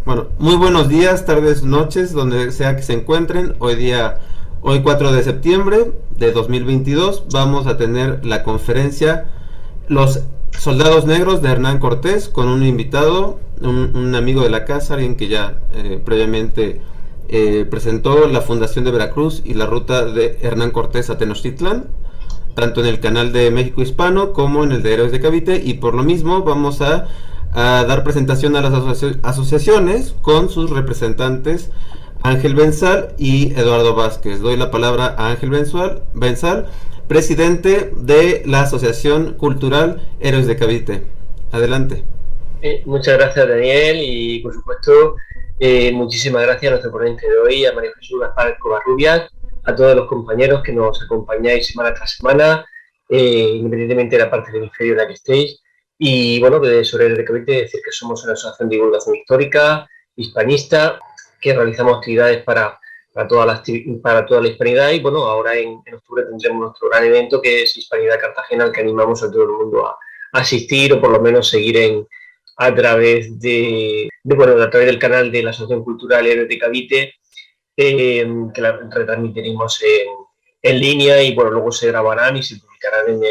Bueno, muy buenos días, tardes, noches, donde sea que se encuentren. Hoy 4 de septiembre de 2022, vamos a tener la conferencia Los Soldados Negros de Hernán Cortés con un invitado, un amigo de la casa, alguien que ya previamente presentó la Fundación de Veracruz y la ruta de Hernán Cortés a Tenochtitlán, tanto en el canal de México Hispano como en el de Héroes de Cavite, y por lo mismo vamos a dar presentación a las asociaciones con sus representantes Ángel Benzal y Eduardo Vázquez. Doy la palabra a Ángel Benzal, presidente de la Asociación Cultural Héroes de Cavite. Adelante. Muchas gracias, Daniel, y por supuesto, muchísimas gracias a nuestro ponente de hoy, a María Jesús Gaspar Covarrubias, a todos los compañeros que nos acompañáis semana tras semana, independientemente de la parte del hemisferio en la que estéis. Y bueno, sobre el Cavite decir que somos una asociación de divulgación histórica, hispanista, que realizamos actividades para toda la hispanidad. Y bueno, ahora en octubre tendremos nuestro gran evento que es Hispanidad Cartagena, al que animamos a todo el mundo a asistir o por lo menos seguir a través del canal de la Asociación Cultural Héroes de Cavite, que la retransmitiremos en línea y bueno, luego se grabarán y se publicarán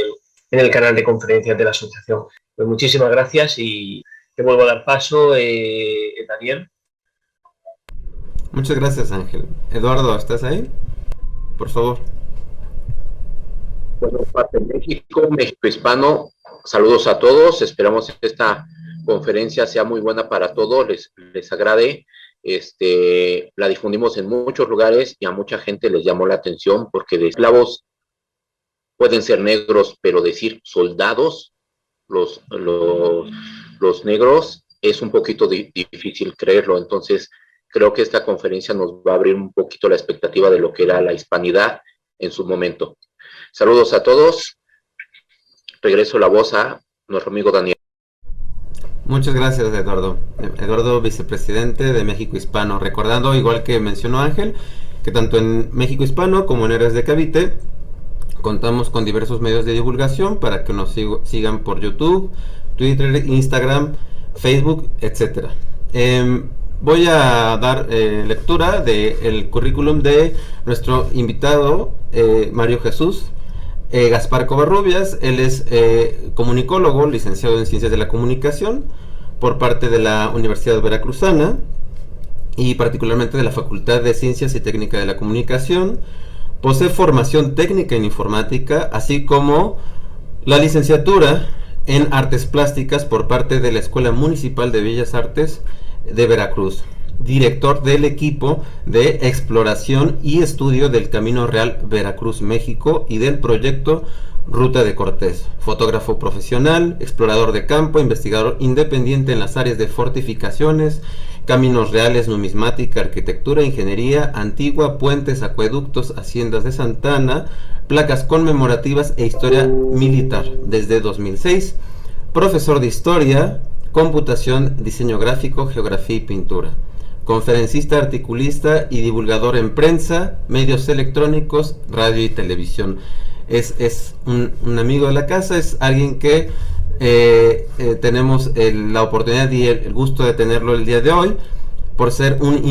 en el canal de conferencias de la asociación. Pues muchísimas gracias y te vuelvo a dar paso, Daniel. Muchas gracias, Ángel. Eduardo, ¿estás ahí? Por favor. Bueno, parte de México, México Hispano, saludos a todos, esperamos que esta conferencia sea muy buena para todos, les agrade. La difundimos en muchos lugares y a mucha gente les llamó la atención porque de esclavos pueden ser negros, pero decir soldados, los negros, es un poquito difícil creerlo. Entonces creo que esta conferencia nos va a abrir un poquito la expectativa de lo que era la hispanidad en su momento. Saludos a todos. Regreso la voz a nuestro amigo Daniel. Muchas gracias, Eduardo. Eduardo, vicepresidente de México Hispano. Recordando, igual que mencionó Ángel, que tanto en México Hispano como en Héroes de Cavite contamos con diversos medios de divulgación para que nos sigan por YouTube, Twitter, Instagram, Facebook, etc. Voy a dar lectura del currículum de nuestro invitado, Mario Jesús Gaspar Covarrubias. Él es comunicólogo, licenciado en Ciencias de la Comunicación por parte de la Universidad Veracruzana y particularmente de la Facultad de Ciencias y Técnica de la Comunicación. Posee formación técnica en informática, así como la licenciatura en Artes Plásticas por parte de la Escuela Municipal de Bellas Artes de Veracruz. Director del equipo de exploración y estudio del Camino Real Veracruz, México, y del proyecto Ruta de Cortés. Fotógrafo profesional, explorador de campo, investigador independiente en las áreas de fortificaciones, caminos reales, numismática, arquitectura, ingeniería antigua, puentes, acueductos, haciendas de Santa Ana, placas conmemorativas e historia militar. Desde 2006, profesor de historia, computación, diseño gráfico, geografía y pintura. Conferencista, articulista y divulgador en prensa, medios electrónicos, radio y televisión. Es un amigo de la casa, es alguien que tenemos la oportunidad y el gusto de tenerlo el día de hoy, por ser un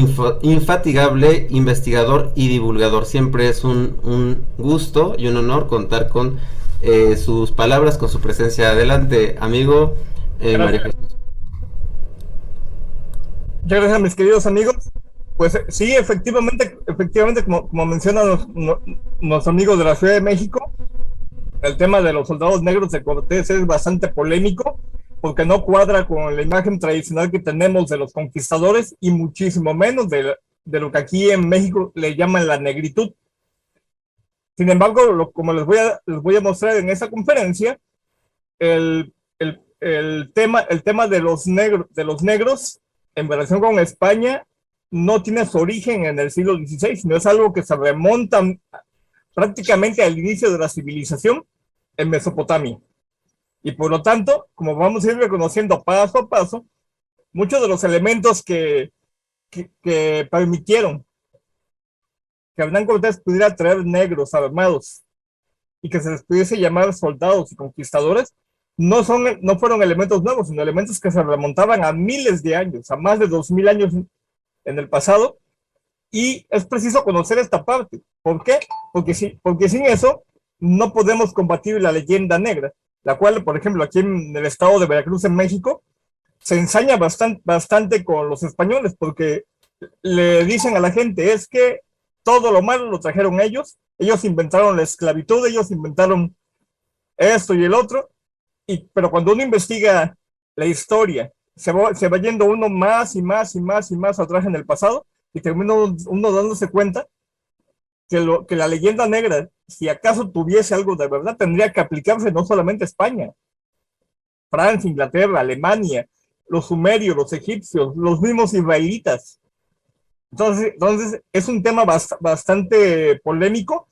infatigable investigador y divulgador. Siempre es un gusto y un honor contar con sus palabras, con su presencia. Adelante, amigo María Jesús. Muchas gracias, mis queridos amigos. Pues sí, efectivamente, como menciona nuestro amigo de la Ciudad de México, el tema de los soldados negros de Cortés es bastante polémico, porque no cuadra con la imagen tradicional que tenemos de los conquistadores y muchísimo menos de lo que aquí en México le llaman la negritud. Sin embargo, como les voy a mostrar en esta conferencia, el tema de los negros en relación con España no tiene su origen en el siglo XVI, sino es algo que se remonta prácticamente al inicio de la civilización en Mesopotamia. Y por lo tanto, como vamos a ir reconociendo paso a paso, muchos de los elementos que permitieron que Hernán Cortés pudiera traer negros armados y que se les pudiese llamar soldados y conquistadores, no fueron elementos nuevos, sino elementos que se remontaban a miles de años, a más de 2000 años en el pasado, y es preciso conocer esta parte. ¿Por qué? Porque sin eso no podemos combatir la leyenda negra, la cual, por ejemplo, aquí en el estado de Veracruz, en México, se ensaña bastante con los españoles, porque le dicen a la gente, es que todo lo malo lo trajeron ellos inventaron la esclavitud, ellos inventaron esto y el otro, pero cuando uno investiga la historia, se va yendo uno más y más y más y más atrás en el pasado, y termina uno dándose cuenta que la leyenda negra, si acaso tuviese algo de verdad, tendría que aplicarse no solamente a España, Francia, Inglaterra, Alemania, los sumerios, los egipcios, los mismos israelitas. Entonces es un tema bastante polémico,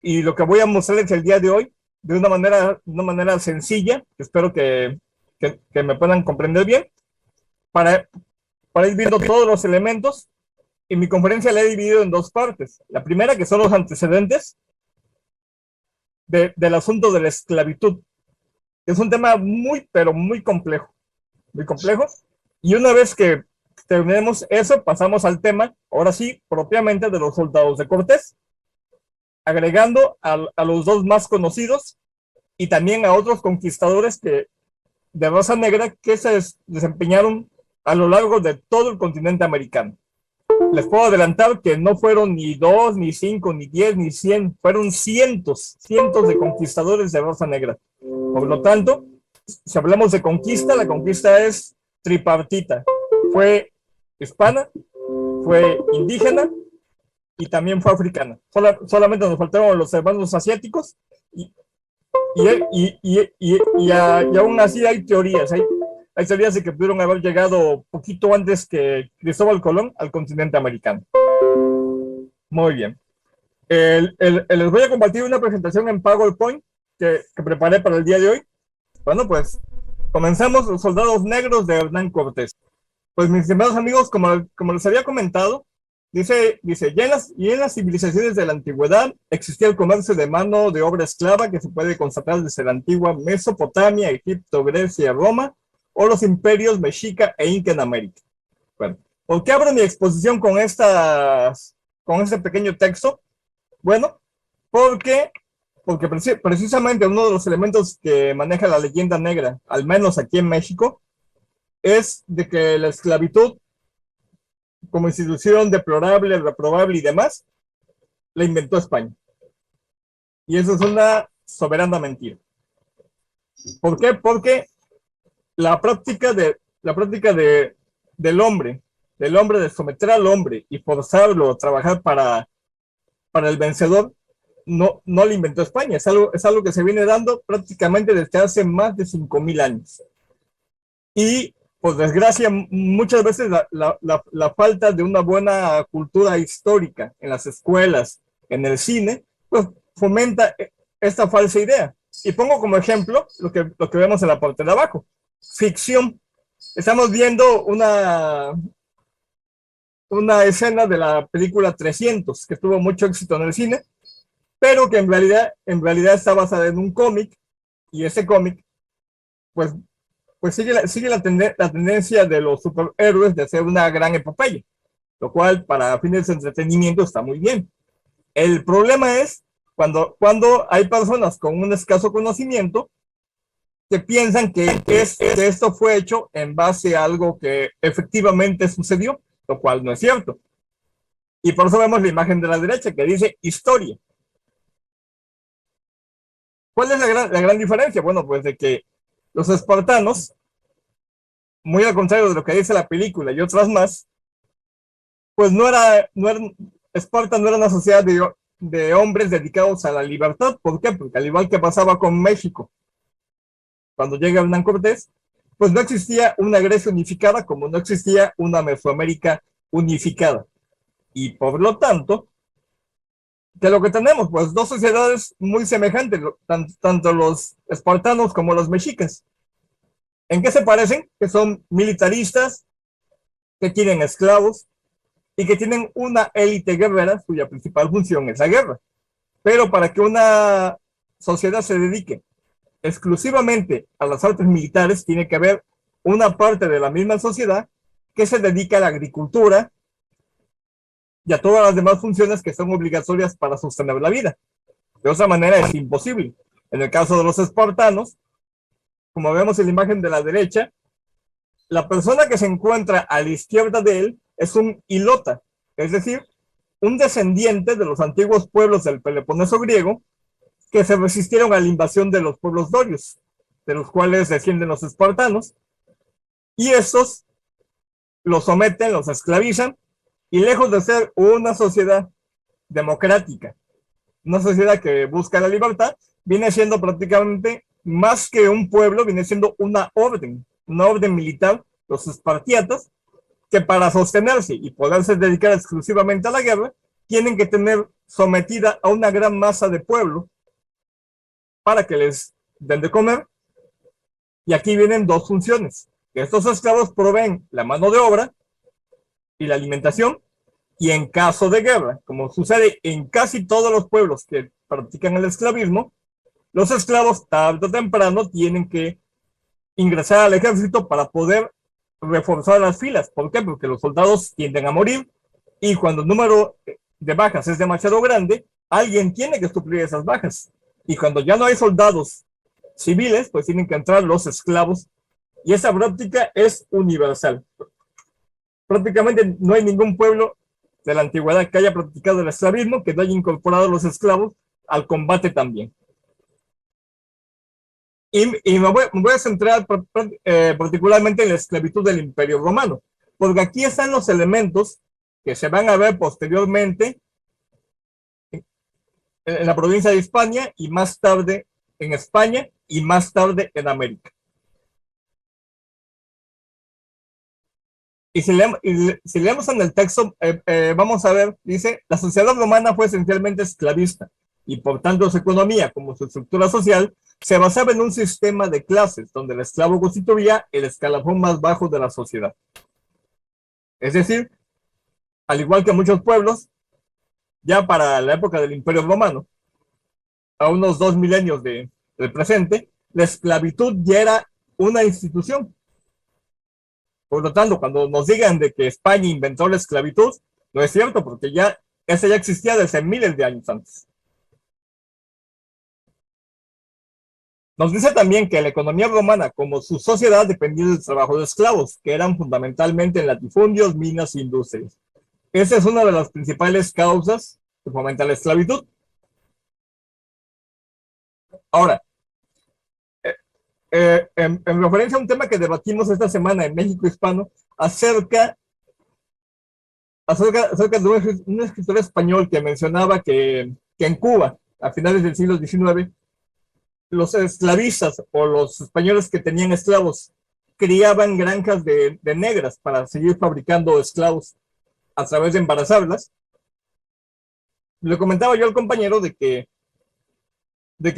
y lo que voy a mostrarles el día de hoy de una manera sencilla, que espero que me puedan comprender bien, para ir viendo todos los elementos. Y mi conferencia la he dividido en dos partes. La primera, que son los antecedentes del asunto de la esclavitud, que es un tema muy, pero muy complejo. Muy complejo. Y una vez que terminemos eso, pasamos al tema, ahora sí, propiamente de los soldados de Cortés, agregando a los dos más conocidos y también a otros conquistadores de raza negra que se desempeñaron a lo largo de todo el continente americano. Les puedo adelantar que no fueron ni 2, ni 5, ni 10, ni 100, fueron cientos de conquistadores de raza negra. Por lo tanto, si hablamos de conquista, la conquista es tripartita. Fue hispana, fue indígena y también fue africana. Solamente nos faltaron los hermanos asiáticos y aún así hay teorías. Hay teorías de que pudieron haber llegado poquito antes que Cristóbal Colón al continente americano. Muy bien. Les voy a compartir una presentación en PowerPoint que preparé para el día de hoy. Bueno, pues comenzamos. Los soldados negros de Hernán Cortés. Pues mis estimados amigos, como les había comentado, dice ya en las civilizaciones de la antigüedad existía el comercio de mano de obra esclava, que se puede constatar desde la antigua Mesopotamia, Egipto, Grecia, Roma, o los imperios mexica e inca en América. Bueno, ¿por qué abro mi exposición con este pequeño texto? Bueno, porque precisamente uno de los elementos que maneja la leyenda negra, al menos aquí en México, es de que la esclavitud, como institución deplorable, reprobable y demás, la inventó España. Y eso es una soberana mentira. ¿Por qué? Porque la práctica del hombre, de someter al hombre y forzarlo a trabajar para el vencedor, no lo inventó España. Es algo que se viene dando prácticamente desde hace más de 5000 años. Y, por desgracia, muchas veces la falta de una buena cultura histórica en las escuelas, en el cine, pues fomenta esta falsa idea. Y pongo como ejemplo lo que vemos en la parte de abajo. Ficción. Estamos viendo una escena de la película 300, que tuvo mucho éxito en el cine, pero que en realidad está basada en un cómic, y ese cómic pues sigue la tendencia de los superhéroes de hacer una gran epopeya, lo cual para fines de entretenimiento está muy bien. El problema es cuando hay personas con un escaso conocimiento que piensan que esto fue hecho en base a algo que efectivamente sucedió, lo cual no es cierto. Y por eso vemos la imagen de la derecha que dice historia. ¿Cuál es la gran diferencia? Bueno, pues de que los espartanos, muy al contrario de lo que dice la película y otras más, pues Esparta no era una sociedad de hombres dedicados a la libertad. ¿Por qué? Porque al igual que pasaba con México, cuando llega Hernán Cortés, pues no existía una Grecia unificada, como no existía una Mesoamérica unificada. Y por lo tanto, ¿qué es lo que tenemos? Pues dos sociedades muy semejantes, tanto los espartanos como los mexicas. ¿En qué se parecen? Que son militaristas, que quieren esclavos y que tienen una élite guerrera cuya principal función es la guerra. Pero para que una sociedad se dedique exclusivamente a las artes militares, tiene que haber una parte de la misma sociedad que se dedica a la agricultura y a todas las demás funciones que son obligatorias para sostener la vida. De otra manera es imposible. En el caso de los espartanos, como vemos en la imagen de la derecha, la persona que se encuentra a la izquierda de él es un hilota, es decir, un descendiente de los antiguos pueblos del Peloponeso griego que se resistieron a la invasión de los pueblos dorios, de los cuales descienden los espartanos, y estos los someten, los esclavizan, y lejos de ser una sociedad democrática, una sociedad que busca la libertad, viene siendo prácticamente más que un pueblo, viene siendo una orden militar, los espartiatas, que para sostenerse y poderse dedicar exclusivamente a la guerra, tienen que tener sometida a una gran masa de pueblo para que les den de comer. Y aquí vienen dos funciones: que estos esclavos proveen la mano de obra y la alimentación, y en caso de guerra, como sucede en casi todos los pueblos que practican el esclavismo, los esclavos tarde o temprano tienen que ingresar al ejército para poder reforzar las filas. ¿Por qué? Porque los soldados tienden a morir, y cuando el número de bajas es demasiado grande, alguien tiene que suplir esas bajas. Y cuando ya no hay soldados civiles, pues tienen que entrar los esclavos, y esa práctica es universal. Prácticamente no hay ningún pueblo de la antigüedad que haya practicado el esclavismo que no haya incorporado a los esclavos al combate también. Y me voy a centrar particularmente en la esclavitud del Imperio Romano, porque aquí están los elementos que se van a ver posteriormente en la provincia de Hispania, y más tarde en España, y más tarde en América. Y si leemos en el texto, vamos a ver, dice: la sociedad romana fue esencialmente esclavista, y por tanto su economía como su estructura social se basaba en un sistema de clases, donde el esclavo constituía el escalafón más bajo de la sociedad. Es decir, al igual que muchos pueblos, ya para la época del Imperio Romano, a unos 2 milenios del presente, la esclavitud ya era una institución. Por lo tanto, cuando nos digan de que España inventó la esclavitud, no es cierto, porque esa ya existía desde miles de años antes. Nos dice también que la economía romana, como su sociedad, dependía del trabajo de esclavos, que eran fundamentalmente en latifundios, minas e industrias. Esa es una de las principales causas que fomenta la esclavitud. Ahora, en referencia a un tema que debatimos esta semana en México Hispano, acerca de un escritor español que mencionaba que en Cuba, a finales del siglo XIX, los esclavistas o los españoles que tenían esclavos criaban granjas de negras para seguir fabricando esclavos a través de embarazarlas. Le comentaba yo al compañero de que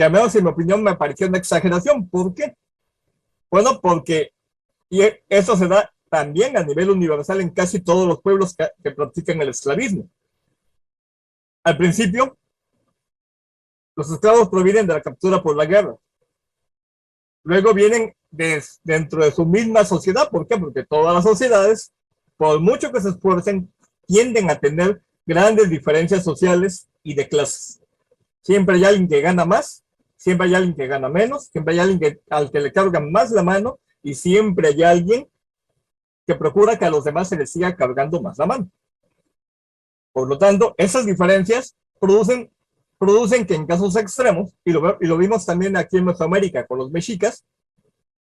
al menos en mi opinión me pareció una exageración. ¿Por qué? Bueno, porque eso se da también a nivel universal en casi todos los pueblos que practican el esclavismo. Al principio, los esclavos provienen de la captura por la guerra. Luego vienen dentro de su misma sociedad. ¿Por qué? Porque todas las sociedades, por mucho que se esfuercen, tienden a tener grandes diferencias sociales y de clases. Siempre hay alguien que gana más, siempre hay alguien que gana menos, siempre hay alguien al que le cargan más la mano, y siempre hay alguien que procura que a los demás se les siga cargando más la mano. Por lo tanto, esas diferencias producen que en casos extremos, y lo vimos también aquí en Mesoamérica con los mexicas,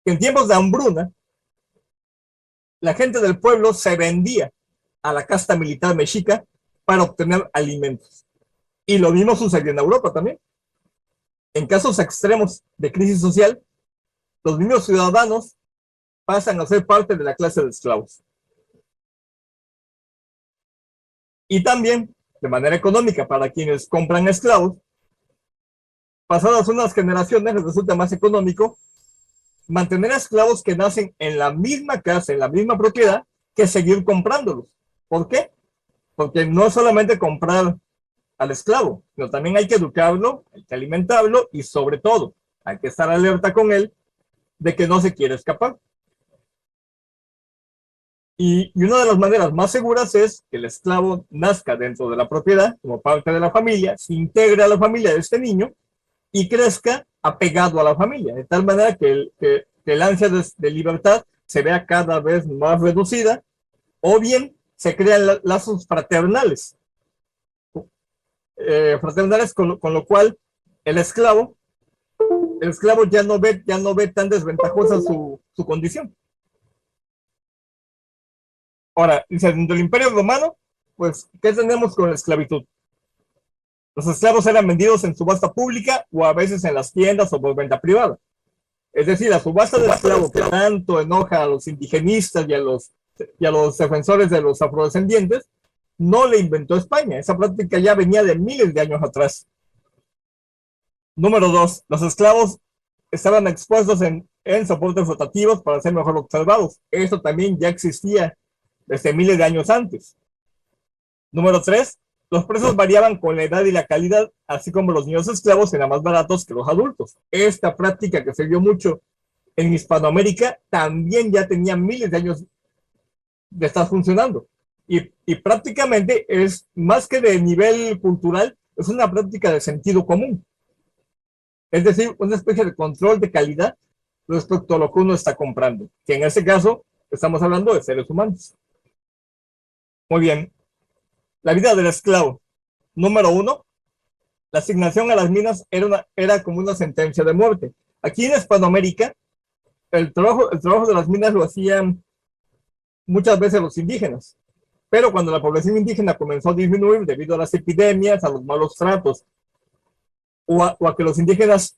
que en tiempos de hambruna, la gente del pueblo se vendía a la casta militar mexica para obtener alimentos. Y lo mismo sucedió en Europa también. En casos extremos de crisis social, los mismos ciudadanos pasan a ser parte de la clase de esclavos. Y también, de manera económica, para quienes compran esclavos, pasadas unas generaciones les resulta más económico mantener a esclavos que nacen en la misma casa, en la misma propiedad, que seguir comprándolos. ¿Por qué? Porque no es solamente comprar al esclavo, pero también hay que educarlo, hay que alimentarlo, y sobre todo, hay que estar alerta con él de que no se quiere escapar. Y una de las maneras más seguras es que el esclavo nazca dentro de la propiedad, como parte de la familia, se integre a la familia de este niño y crezca apegado a la familia, de tal manera que el ansia de libertad se vea cada vez más reducida, o bien se crean lazos fraternales, con lo cual el esclavo ya no ve tan desventajosa su condición. Ahora, dentro del Imperio Romano, pues, ¿qué tenemos con la esclavitud? Los esclavos eran vendidos en subasta pública o a veces en las tiendas o por venta privada. Es decir, la subasta de esclavos que tanto enoja a los indigenistas y a los defensores de los afrodescendientes, no le inventó España. Esa práctica ya venía de miles de años atrás. Número 2, los esclavos estaban expuestos en soportes rotativos para ser mejor observados. Eso también ya existía desde miles de años antes. Número 3, los precios variaban con la edad y la calidad, así como los niños esclavos eran más baratos que los adultos. Esta práctica, que se vio mucho en Hispanoamérica, también ya tenía miles de años de estar funcionando. Y prácticamente es, más que de nivel cultural, es una práctica de sentido común. Es decir, una especie de control de calidad respecto a lo que uno está comprando, que en este caso estamos hablando de seres humanos. Muy bien. La vida del esclavo. Número 1, la asignación a las minas era como una sentencia de muerte. Aquí en Hispanoamérica, el trabajo de las minas lo hacían muchas veces los indígenas. Pero cuando la población indígena comenzó a disminuir debido a las epidemias, a los malos tratos, o a que los indígenas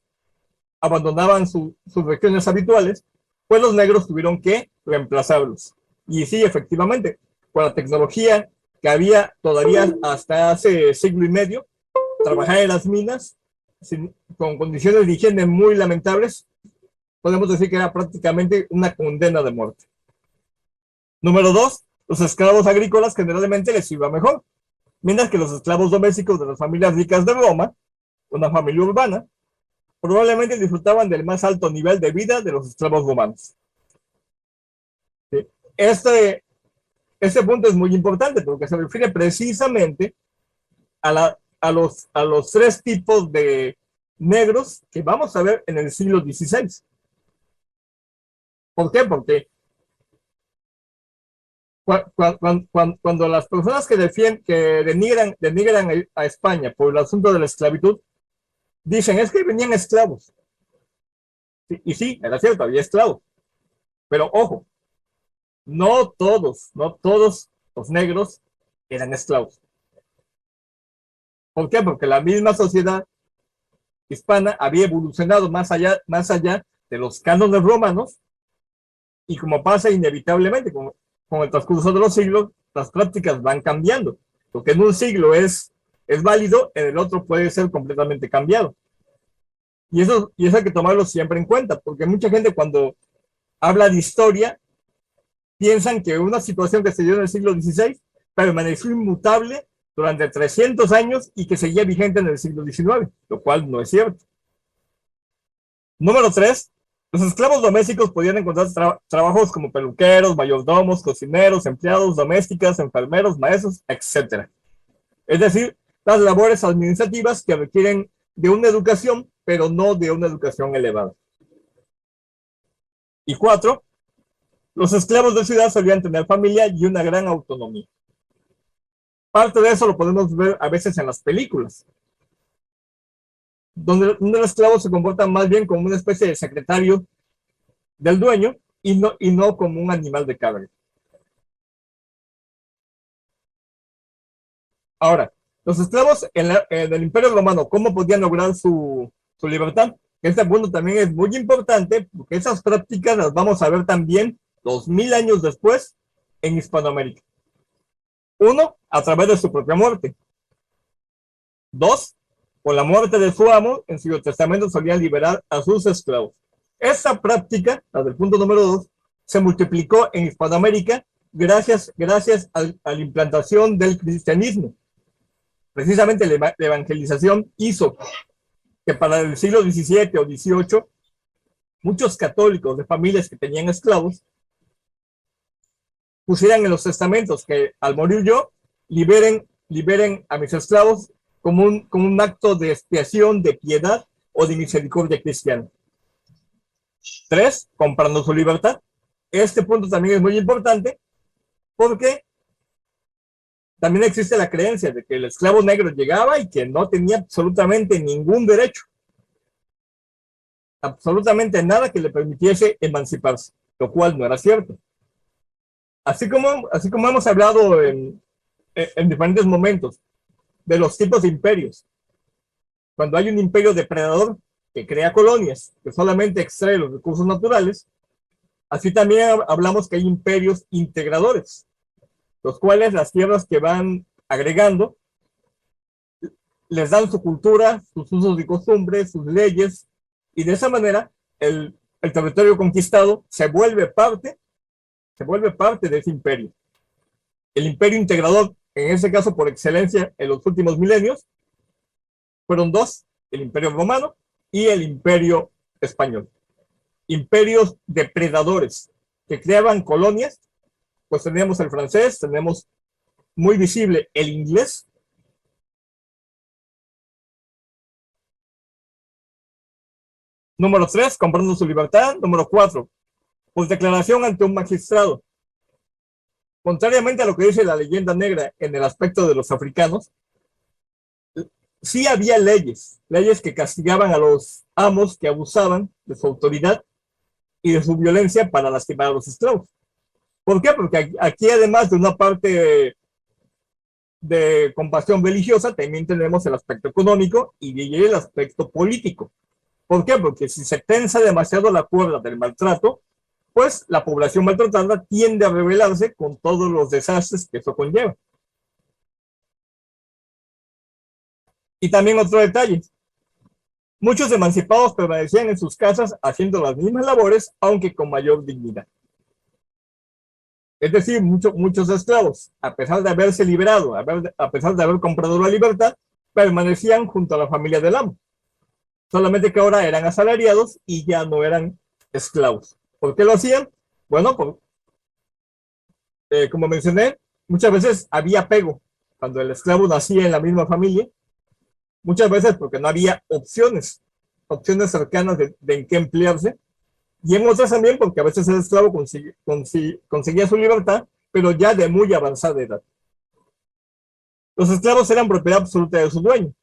abandonaban sus regiones habituales, pues los negros tuvieron que reemplazarlos. Y sí, efectivamente, con la tecnología que había todavía hasta hace siglo y medio, trabajar en las minas con condiciones de higiene muy lamentables, podemos decir que era prácticamente una condena de muerte. Número 2, los esclavos agrícolas generalmente les iba mejor, mientras que los esclavos domésticos de las familias ricas de Roma, una familia urbana, probablemente disfrutaban del más alto nivel de vida de los esclavos romanos. ¿Sí? Este punto es muy importante porque se refiere precisamente a los 3 tipos de negros que vamos a ver en el siglo XVI. ¿Por qué? Porque cuando las personas que denigran a España por el asunto de la esclavitud, dicen, es que venían esclavos. Y sí, era cierto, había esclavos. Pero ojo, no todos los negros eran esclavos. ¿Por qué? Porque la misma sociedad hispana había evolucionado más allá de los cánones romanos, y como pasa inevitablemente con el transcurso de los siglos, las prácticas van cambiando. Lo que en un siglo es válido, en el otro puede ser completamente cambiado. Y eso hay que tomarlo siempre en cuenta, porque mucha gente cuando habla de historia, piensan que una situación que se dio en el siglo XVI permaneció inmutable durante 300 años y que seguía vigente en el siglo XIX, lo cual no es cierto. Número 3, los esclavos domésticos podían encontrar trabajos como peluqueros, mayordomos, cocineros, empleados domésticas, enfermeros, maestros, etc. Es decir, las labores administrativas que requieren de una educación, pero no de una educación elevada. Y 4, los esclavos de ciudad solían tener familia y una gran autonomía. Parte de eso lo podemos ver a veces en las películas, donde el esclavo se comporta más bien como una especie de secretario del dueño y no como un animal de carga. Ahora, los esclavos en el Imperio Romano, ¿cómo podían lograr su libertad? Este punto también es muy importante porque esas prácticas las vamos a ver también 2000 años después en Hispanoamérica. 1, a través de su propia muerte. 2, por la muerte de su amo, en su testamento solían liberar a sus esclavos. Esa práctica, la del punto número 2, se multiplicó en Hispanoamérica gracias a la implantación del cristianismo. Precisamente la evangelización hizo que para el siglo XVII o XVIII, muchos católicos de familias que tenían esclavos pusieran en los testamentos que al morir yo, liberen a mis esclavos como un acto de expiación, de piedad o de misericordia cristiana. 3, comprando su libertad. Este punto también es muy importante porque también existe la creencia de que el esclavo negro llegaba y que no tenía absolutamente ningún derecho, absolutamente nada que le permitiese emanciparse, lo cual no era cierto. Así como hemos hablado en diferentes momentos de los tipos de imperios, cuando hay un imperio depredador que crea colonias, que solamente extrae los recursos naturales, así también hablamos que hay imperios integradores, los cuales las tierras que van agregando les dan su cultura, sus usos y costumbres, sus leyes, y de esa manera el territorio conquistado se vuelve parte de ese imperio. El imperio integrador, en ese caso por excelencia en los últimos milenios, fueron dos: el imperio romano y el imperio español. Imperios depredadores que creaban colonias. Pues tenemos el francés, tenemos muy visible el inglés. Número 3, comprando su libertad. Número 4, por declaración ante un magistrado. Contrariamente a lo que dice la leyenda negra en el aspecto de los africanos, sí había leyes que castigaban a los amos que abusaban de su autoridad y de su violencia para lastimar a los esclavos. ¿Por qué? Porque aquí, además de una parte de compasión religiosa, también tenemos el aspecto económico y el aspecto político. ¿Por qué? Porque si se tensa demasiado la cuerda del maltrato, pues la población maltratada tiende a rebelarse con todos los desastres que eso conlleva. Y también otro detalle: muchos emancipados permanecían en sus casas haciendo las mismas labores, aunque con mayor dignidad. Es decir, muchos esclavos, a pesar de haberse liberado, a pesar de haber comprado la libertad, permanecían junto a la familia del amo. Solamente que ahora eran asalariados y ya no eran esclavos. ¿Por qué lo hacían? Bueno, como mencioné, muchas veces había apego cuando el esclavo nacía en la misma familia. Muchas veces porque no había opciones cercanas de en qué emplearse. Y en otras también porque a veces el esclavo conseguía su libertad, pero ya de muy avanzada edad. Los esclavos eran propiedad absoluta de su dueño.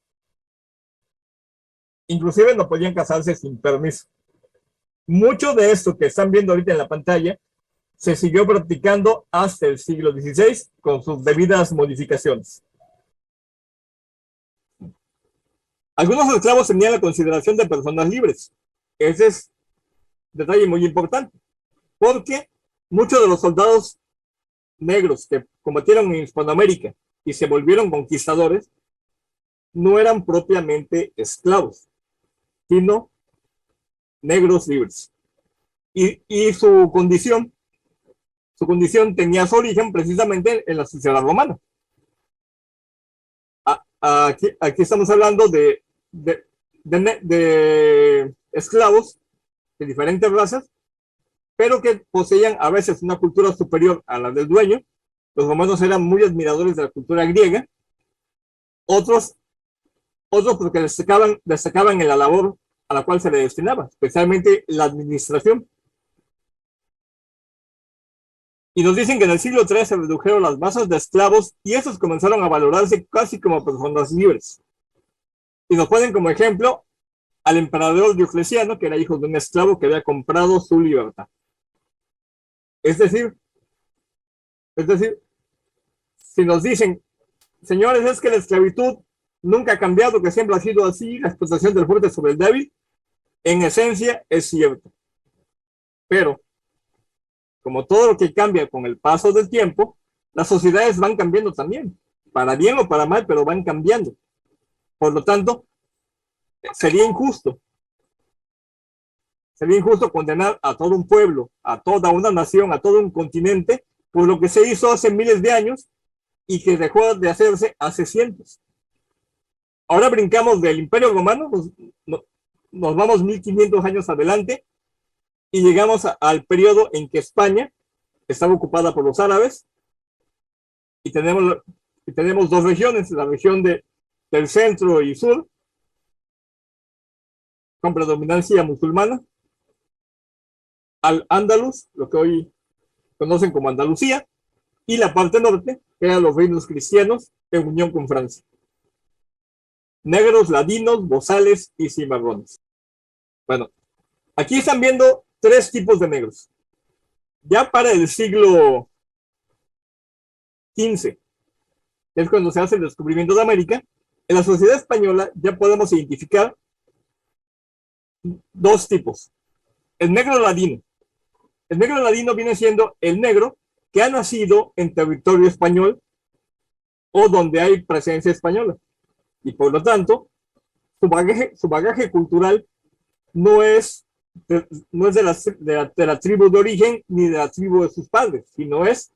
Inclusive no podían casarse sin permiso. Mucho de esto que están viendo ahorita en la pantalla se siguió practicando hasta el siglo XVI con sus debidas modificaciones. Algunos esclavos tenían la consideración de personas libres. Ese es detalle muy importante, porque muchos de los soldados negros que combatieron en Hispanoamérica y se volvieron conquistadores no eran propiamente esclavos, sino negros libres. Y su condición tenía su origen precisamente en la sociedad romana. Aquí estamos hablando de esclavos de diferentes razas, pero que poseían a veces una cultura superior a la del dueño. Los romanos eran muy admiradores de la cultura griega, otros porque destacaban en la labor a la cual se le destinaba, especialmente la administración. Y nos dicen que en el siglo III se redujeron las masas de esclavos y estos comenzaron a valorarse casi como personas libres. Y nos ponen como ejemplo al emperador Diocleciano, que era hijo de un esclavo que había comprado su libertad. Es decir, si nos dicen, señores, es que la esclavitud nunca ha cambiado, que siempre ha sido así, la explotación del fuerte sobre el débil, en esencia es cierto. Pero, como todo lo que cambia con el paso del tiempo, las sociedades van cambiando también, para bien o para mal, pero van cambiando. Por lo tanto, sería injusto condenar a todo un pueblo, a toda una nación, a todo un continente, por lo que se hizo hace miles de años y que dejó de hacerse hace cientos. Ahora brincamos del Imperio Romano, nos vamos 1500 años adelante y llegamos al periodo en que España estaba ocupada por los árabes y tenemos dos regiones, la región del centro y sur, con predominancia musulmana, Al-Ándalus, lo que hoy conocen como Andalucía, y la parte norte, que eran los reinos cristianos en unión con Francia. Negros, ladinos, bozales y cimarrones. Bueno, aquí están viendo tres tipos de negros. Ya para el siglo XV, que es cuando se hace el descubrimiento de América, en la sociedad española ya podemos identificar dos tipos. El negro ladino. El negro ladino viene siendo el negro que ha nacido en territorio español o donde hay presencia española. Y por lo tanto, su bagaje cultural no es de la tribu de origen ni de la tribu de sus padres, sino es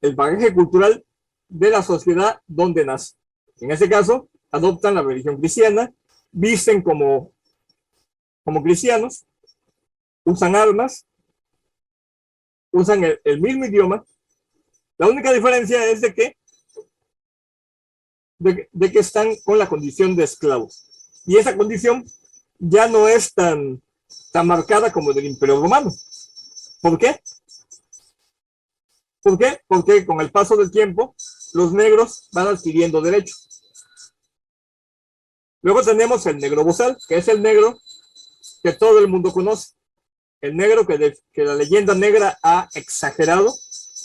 el bagaje cultural de la sociedad donde nace. En ese caso, adoptan la religión cristiana, visten como cristianos, usan armas, usan el mismo idioma. La única diferencia es de que están con la condición de esclavos. Y esa condición ya no es tan marcada como del Imperio Romano. ¿Por qué? ¿Por qué? Porque con el paso del tiempo, los negros van adquiriendo derechos. Luego tenemos el negro bozal, que es el negro que todo el mundo conoce. El negro que la leyenda negra ha exagerado.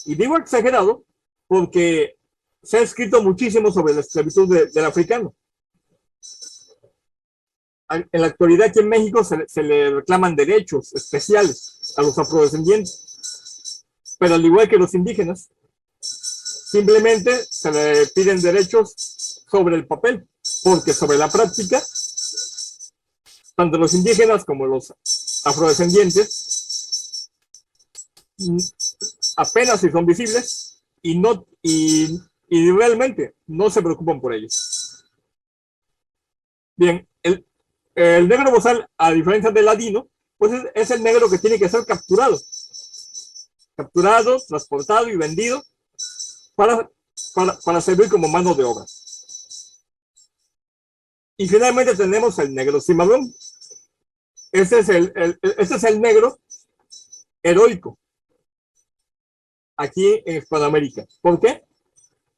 Y digo exagerado porque se ha escrito muchísimo sobre la esclavitud del africano. En la actualidad aquí en México se le reclaman derechos especiales a los afrodescendientes. Pero al igual que los indígenas, simplemente se le piden derechos sobre el papel, porque sobre la práctica, tanto los indígenas como los afrodescendientes apenas si son visibles y realmente no se preocupan por ellos. Bien, el negro bozal, a diferencia del ladino, pues es el negro que tiene que ser capturado, transportado y vendido para servir como mano de obra. Y finalmente tenemos el negro cimarrón. Este es el negro heroico aquí en Hispanoamérica. ¿Por qué?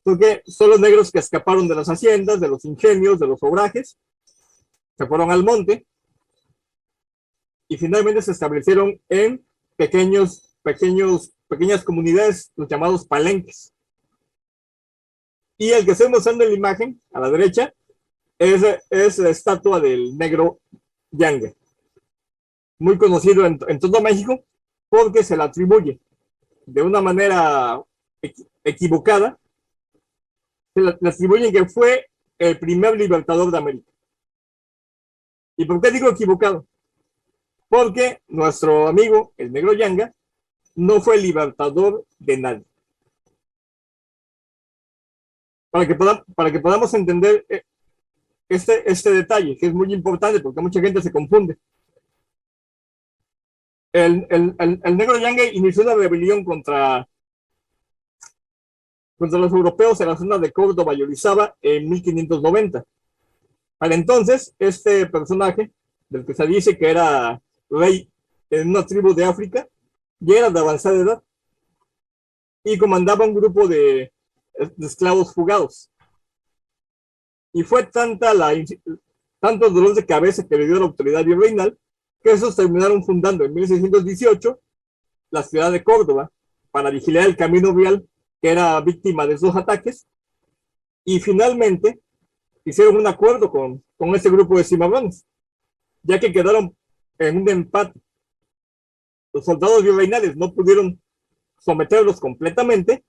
Porque son los negros que escaparon de las haciendas, de los ingenios, de los obrajes, se fueron al monte y finalmente se establecieron en pequeñas comunidades, los llamados palenques. Y el que estoy mostrando en la imagen, a la derecha, es la estatua del negro Yanga, muy conocido en todo México porque se le atribuye de una manera equivocada, se le atribuyen que fue el primer libertador de América. ¿Y por qué digo equivocado? Porque nuestro amigo, el negro Yanga, no fue libertador de nadie. Para que podamos entender este detalle, que es muy importante porque mucha gente se confunde. El negro Yanga inició una rebelión contra los europeos en la zona de Córdoba y Orizaba en 1590. Para entonces, este personaje, del que se dice que era rey en una tribu de África, ya era de avanzada edad y comandaba un grupo de esclavos fugados. Y fue tanto el dolor de cabeza que le dio la autoridad virreinal que esos terminaron fundando en 1618 la ciudad de Córdoba para vigilar el camino real que era víctima de esos ataques, y finalmente hicieron un acuerdo con ese grupo de cimarrones, ya que quedaron en un empate. Los soldados virreinales no pudieron someterlos completamente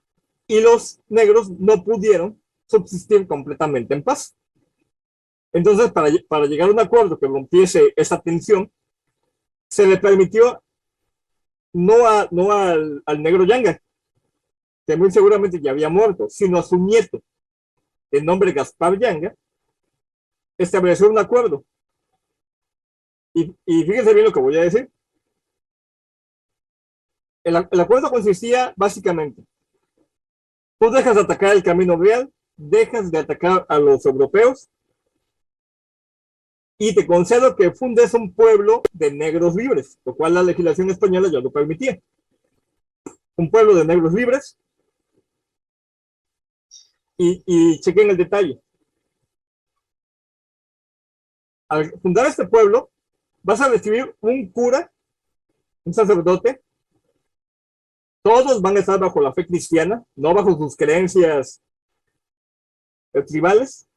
y los negros no pudieron subsistir completamente en paz. Entonces, para llegar a un acuerdo que rompiese esa tensión, se le permitió no al negro Yanga, que muy seguramente ya había muerto, sino a su nieto, de nombre Gaspar Yanga, estableció un acuerdo Y fíjense bien lo que voy a decir. El acuerdo consistía básicamente, tú dejas de atacar el camino real, dejas de atacar a los europeos y te concedo que fundes un pueblo de negros libres, lo cual la legislación española ya lo permitía. Un pueblo de negros libres. Y chequen el detalle. Al fundar este pueblo, vas a recibir un cura, un sacerdote. Todos van a estar bajo la fe cristiana, no bajo sus creencias tribales.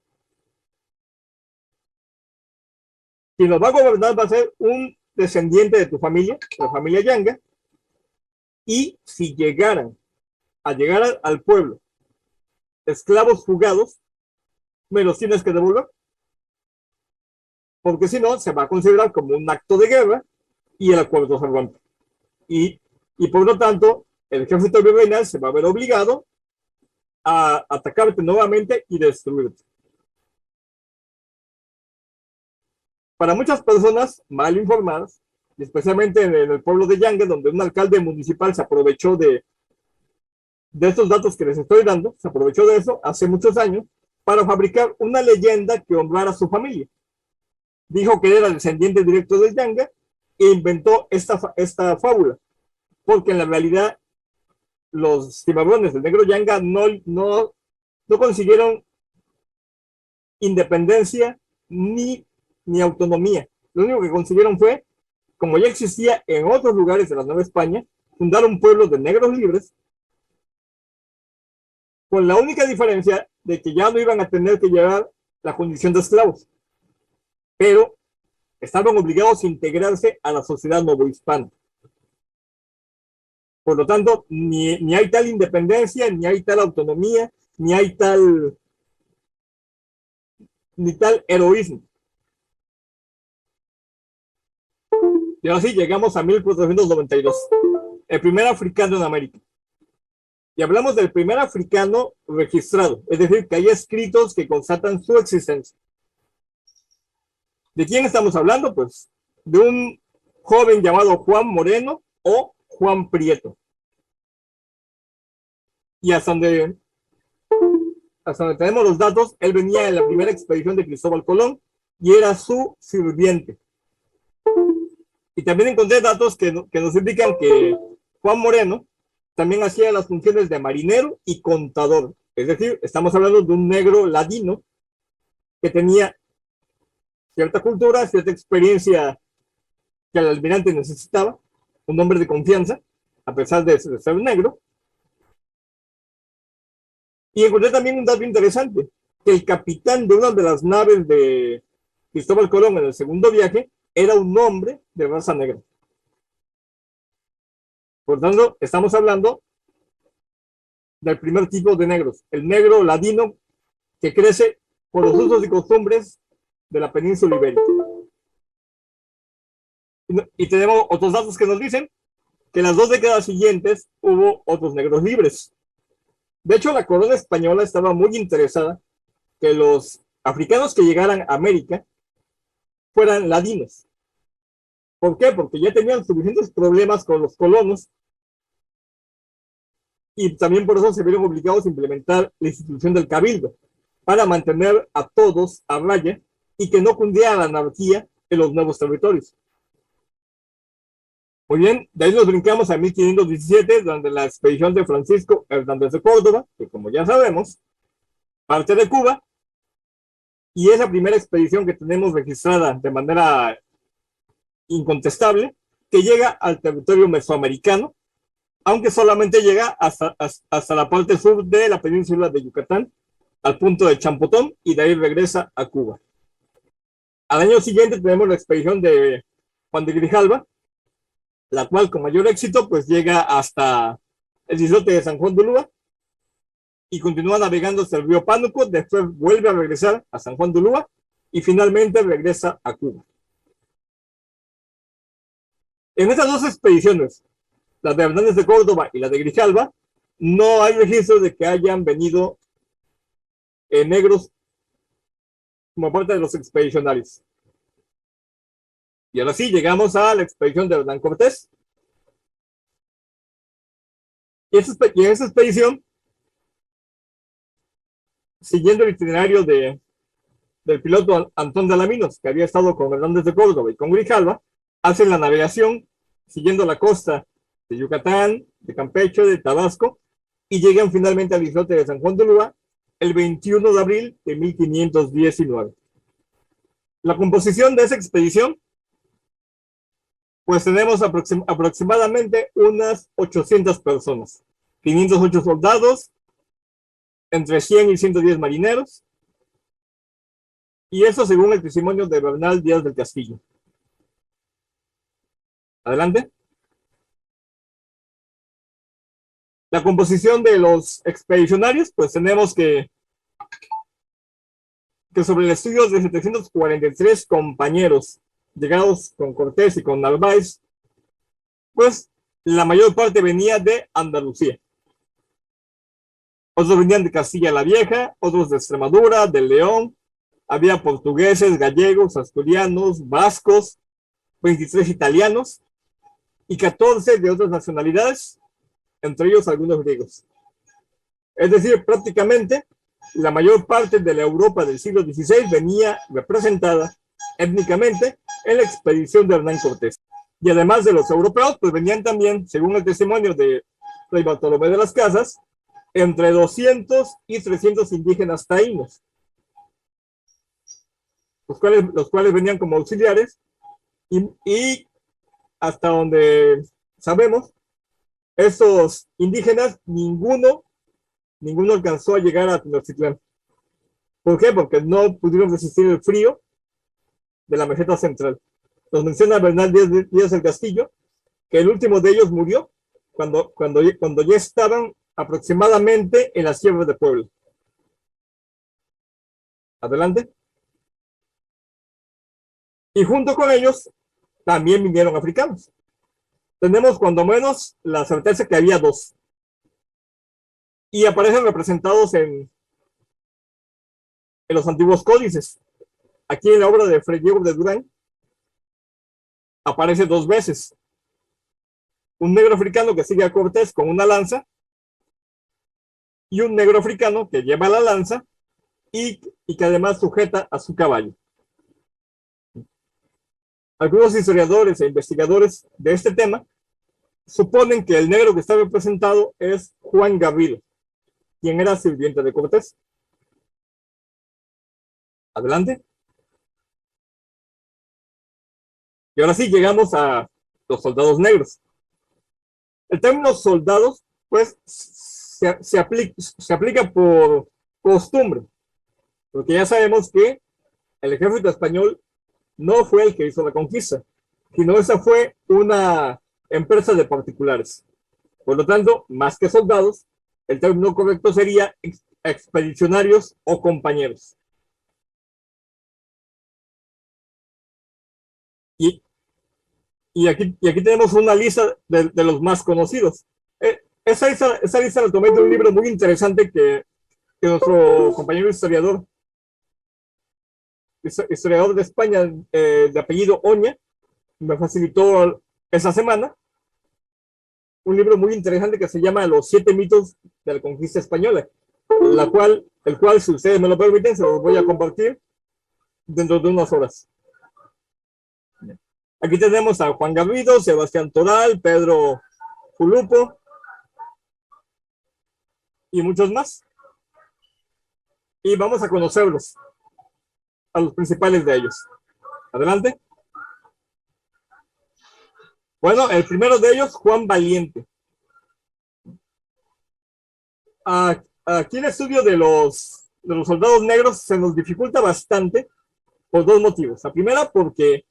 Quien los va a gobernar va a ser un descendiente de tu familia, la familia Yanga. Y si llegaran a llegar al pueblo esclavos fugados, me los tienes que devolver. Porque si no, se va a considerar como un acto de guerra y el acuerdo se rompe. Y por lo tanto, el ejército virreinal se va a ver obligado a atacarte nuevamente y destruirte. Para muchas personas mal informadas, especialmente en el pueblo de Yanga, donde un alcalde municipal se aprovechó de estos datos que les estoy dando, se aprovechó de eso hace muchos años para fabricar una leyenda que honrara a su familia. Dijo que era descendiente directo de Yanga e inventó esta fábula, porque en la realidad los cimarrones del negro Yanga no consiguieron independencia ni autonomía. Lo único que consiguieron fue, como ya existía en otros lugares de la Nueva España, fundar un pueblo de negros libres, con la única diferencia de que ya no iban a tener que llevar la condición de esclavos, pero estaban obligados a integrarse a la sociedad novohispana. Por lo tanto, ni hay tal independencia, ni hay tal autonomía, ni hay tal heroísmo. Y ahora sí, llegamos a 1492, el primer africano en América. Y hablamos del primer africano registrado, es decir, que hay escritos que constatan su existencia. ¿De quién estamos hablando? Pues de un joven llamado Juan Moreno o Juan Prieto. Y hasta donde tenemos los datos, él venía en la primera expedición de Cristóbal Colón y era su sirviente. Y también encontré datos que nos indican que Juan Moreno también hacía las funciones de marinero y contador. Es decir, estamos hablando de un negro ladino que tenía cierta cultura, cierta experiencia que el almirante necesitaba, un hombre de confianza, a pesar de ser negro. Y encontré también un dato interesante, que el capitán de una de las naves de Cristóbal Colón en el segundo viaje era un hombre de raza negra. Por tanto, estamos hablando del primer tipo de negros, el negro ladino que crece por los usos y costumbres de la península ibérica. Y tenemos otros datos que nos dicen que en las 2 décadas siguientes hubo otros negros libres. De hecho, la corona española estaba muy interesada que los africanos que llegaran a América fueran ladinos. ¿Por qué? Porque ya tenían suficientes problemas con los colonos y también por eso se vieron obligados a implementar la institución del cabildo para mantener a todos a raya y que no cundiera la anarquía en los nuevos territorios. Muy bien, de ahí nos brincamos a 1517, donde la expedición de Francisco Hernández de Córdoba, que como ya sabemos, parte de Cuba, y es la primera expedición que tenemos registrada de manera incontestable, que llega al territorio mesoamericano, aunque solamente llega hasta la parte sur de la península de Yucatán, al punto de Champotón, y de ahí regresa a Cuba. Al año siguiente tenemos la expedición de Juan de Grijalva, la cual con mayor éxito pues llega hasta el islote de San Juan de Ulúa y continúa navegando hasta el río Pánuco, después vuelve a regresar a San Juan de Ulúa y finalmente regresa a Cuba. En estas 2 expediciones, la de Hernández de Córdoba y la de Grijalva, no hay registro de que hayan venido negros como parte de los expedicionarios. Y ahora sí, llegamos a la expedición de Hernán Cortés. Y en esa expedición, siguiendo el itinerario del piloto Antón de Alaminos, que había estado con Hernández de Córdoba y con Grijalva, hacen la navegación siguiendo la costa de Yucatán, de Campeche, de Tabasco, y llegan finalmente al islote de San Juan de Ulúa el 21 de abril de 1519. La composición de esa expedición, pues tenemos aproximadamente unas 800 personas, 508 soldados, entre 100 y 110 marineros, y eso según el testimonio de Bernal Díaz del Castillo. Adelante. La composición de los expedicionarios, pues tenemos que sobre el estudio de 743 compañeros llegados con Cortés y con Narváez, pues la mayor parte venía de Andalucía. Otros venían de Castilla la Vieja, otros de Extremadura, de León. Había portugueses, gallegos, asturianos, vascos, 23 italianos y 14 de otras nacionalidades, entre ellos algunos griegos. Es decir, prácticamente la mayor parte de la Europa del siglo XVI venía representada étnicamente en la expedición de Hernán Cortés. Y además de los europeos, pues venían también, según el testimonio de Fray Bartolomé de las Casas, entre 200 y 300 indígenas taínos, los cuales venían como auxiliares y hasta donde sabemos, estos indígenas, ninguno alcanzó a llegar a Tenochtitlán. ¿Por qué? Porque no pudieron resistir el frío de la meseta central. Nos menciona Bernal Díaz del Castillo que el último de ellos murió cuando ya estaban aproximadamente en las sierras de Puebla. Adelante. Y junto con ellos también vinieron africanos. Tenemos cuando menos la certeza que había dos. Y aparecen representados en los antiguos códices. Aquí en la obra de Fray Diego de Durán aparece dos veces. Un negro africano que sigue a Cortés con una lanza y un negro africano que lleva la lanza y que además sujeta a su caballo. Algunos historiadores e investigadores de este tema suponen que el negro que está representado es Juan Gabriel, quien era sirviente de Cortés. Adelante. Y ahora sí llegamos a los soldados negros. El término soldados, pues, se aplica por costumbre, porque ya sabemos que el ejército español no fue el que hizo la conquista, sino esa fue una empresa de particulares. Por lo tanto, más que soldados, el término correcto sería expedicionarios o compañeros. Y aquí tenemos una lista de los más conocidos. Esa lista la tomé de un libro muy interesante que nuestro compañero historiador de España, de apellido Oña, me facilitó esa semana. Un libro muy interesante que se llama Los 7 mitos de la conquista española, el cual, si ustedes me lo permiten, se los voy a compartir dentro de unas horas. Aquí tenemos a Juan Garrido, Sebastián Toral, Pedro Fulupo y muchos más. Y vamos a conocerlos, a los principales de ellos. Adelante. Bueno, el primero de ellos, Juan Valiente. Aquí el estudio de los soldados negros se nos dificulta bastante por dos motivos. La primera, porque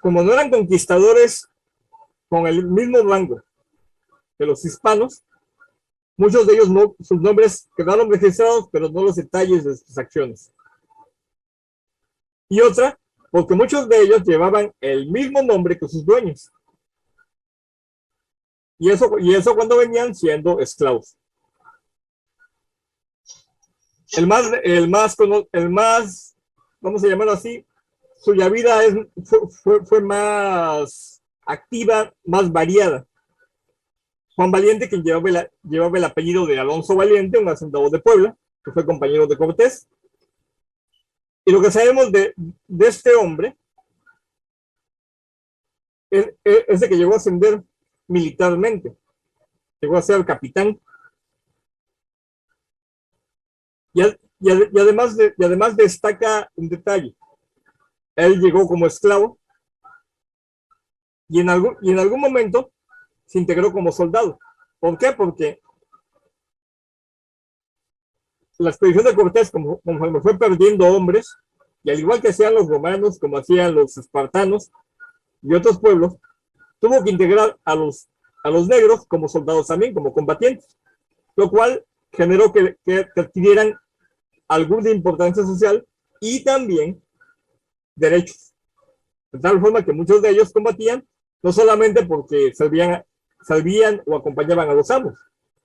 como no eran conquistadores con el mismo rango que los hispanos, muchos de ellos sus nombres quedaron registrados, pero no los detalles de sus acciones. Y otra, porque muchos de ellos llevaban el mismo nombre que sus dueños. Y eso cuando venían siendo esclavos. El más vamos a llamarlo así, suya vida fue más activa, más variada. Juan Valiente, quien llevaba el apellido de Alonso Valiente, un hacendado de Puebla, que fue compañero de Cortés. Y lo que sabemos de este hombre es de que llegó a ascender militarmente, llegó a ser capitán. Y además destaca un detalle. Él llegó como esclavo y en algún momento se integró como soldado. ¿Por qué? Porque la expedición de Cortés, como fue perdiendo hombres, y al igual que hacían los romanos, como hacían los espartanos y otros pueblos, tuvo que integrar a los negros como soldados también, como combatientes, lo cual generó que adquirieran alguna importancia social y también derechos. De tal forma que muchos de ellos combatían no solamente porque servían o acompañaban a los amos,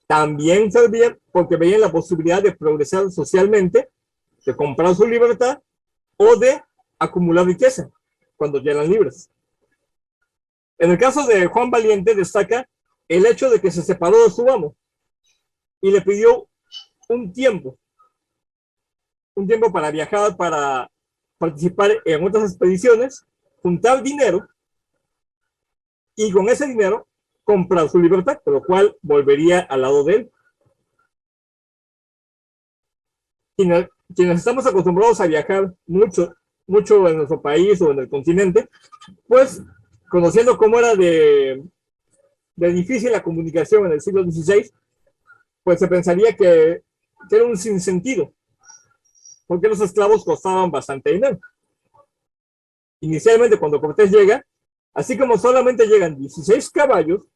también servían porque veían la posibilidad de progresar socialmente, de comprar su libertad o de acumular riqueza cuando ya eran libres. En el caso de Juan Valiente destaca el hecho de que se separó de su amo y le pidió un tiempo para viajar, para participar en otras expediciones, juntar dinero y con ese dinero comprar su libertad, por lo cual volvería al lado de él. Quienes estamos acostumbrados a viajar mucho en nuestro país o en el continente, pues conociendo cómo era de difícil la comunicación en el siglo XVI, pues se pensaría que era un sinsentido, porque los esclavos costaban bastante dinero. Inicialmente, cuando Cortés llega, así como solamente llegan 16 caballos,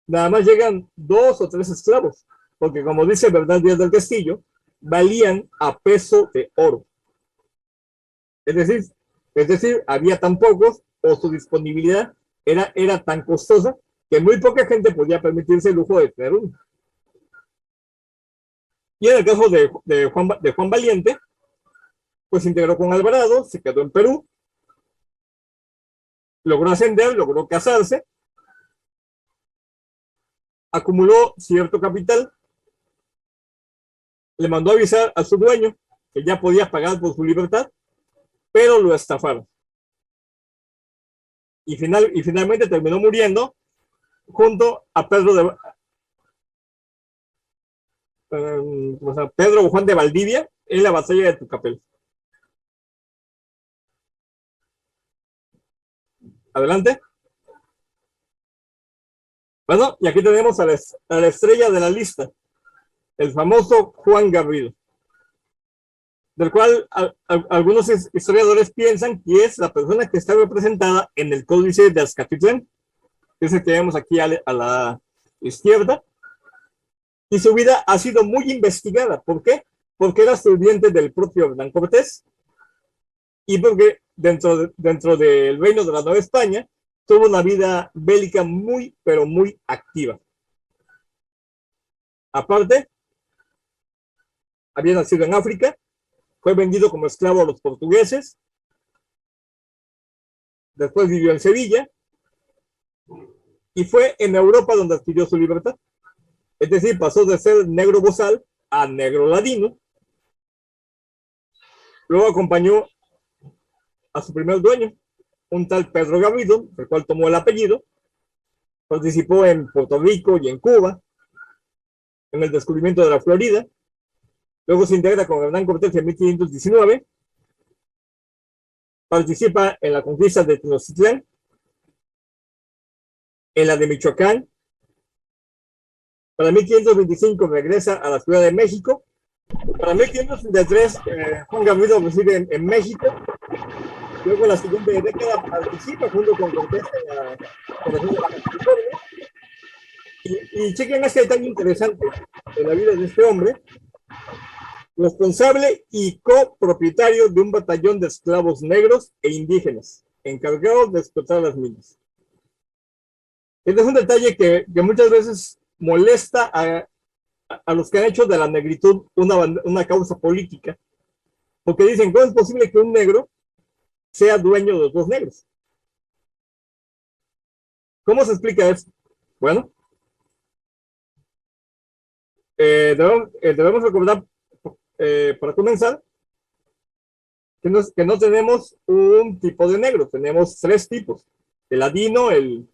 nada más llegan 2 o 3 esclavos, porque como dice Bernal Díaz del Castillo, valían a peso de oro. Es decir, había tan pocos, o su disponibilidad era tan costosa, que muy poca gente podía permitirse el lujo de tener uno. Y en el caso de Juan Valiente, pues se integró con Alvarado, se quedó en Perú, logró ascender, logró casarse, acumuló cierto capital, le mandó a avisar a su dueño que ya podía pagar por su libertad, pero lo estafaron. Y finalmente terminó muriendo junto a Pedro o Juan de Valdivia en la batalla de Tucapel. Adelante. Bueno, y aquí tenemos a la estrella de la lista, el famoso Juan Garrido, del cual algunos historiadores piensan que es la persona que está representada en el Códice de Azcatitlán, que es el que vemos aquí a la izquierda, y su vida ha sido muy investigada. ¿Por qué? Porque era estudiante del propio Hernán Cortés, y porque dentro del reino de la Nueva España tuvo una vida bélica muy, pero muy activa. Aparte, había nacido en África, fue vendido como esclavo a los portugueses, después vivió en Sevilla, y fue en Europa donde adquirió su libertad. Es decir, pasó de ser negro bozal a negro ladino. Luego acompañó a su primer dueño, un tal Pedro Garrido, el cual tomó el apellido. Participó en Puerto Rico y en Cuba, en el descubrimiento de la Florida. Luego se integra con Hernán Cortés en 1519. Participa en la conquista de Tenochtitlán, en la de Michoacán. Para 1525 regresa a la Ciudad de México. Para 1533 Juan Garrido reside en México. Luego en la siguiente década participa junto con Cortés en la Convención de Baja California. Y chequen este detalle interesante en la vida de este hombre: responsable y copropietario de un batallón de esclavos negros e indígenas, encargados de explotar las minas. Este es un detalle que muchas veces molesta a los que han hecho de la negritud una causa política, Porque dicen, ¿cómo es posible que un negro sea dueño de los dos negros? ¿Cómo se explica eso? Bueno, debemos recordar, para comenzar, que no tenemos un tipo de negro, tenemos tres tipos: el ladino, el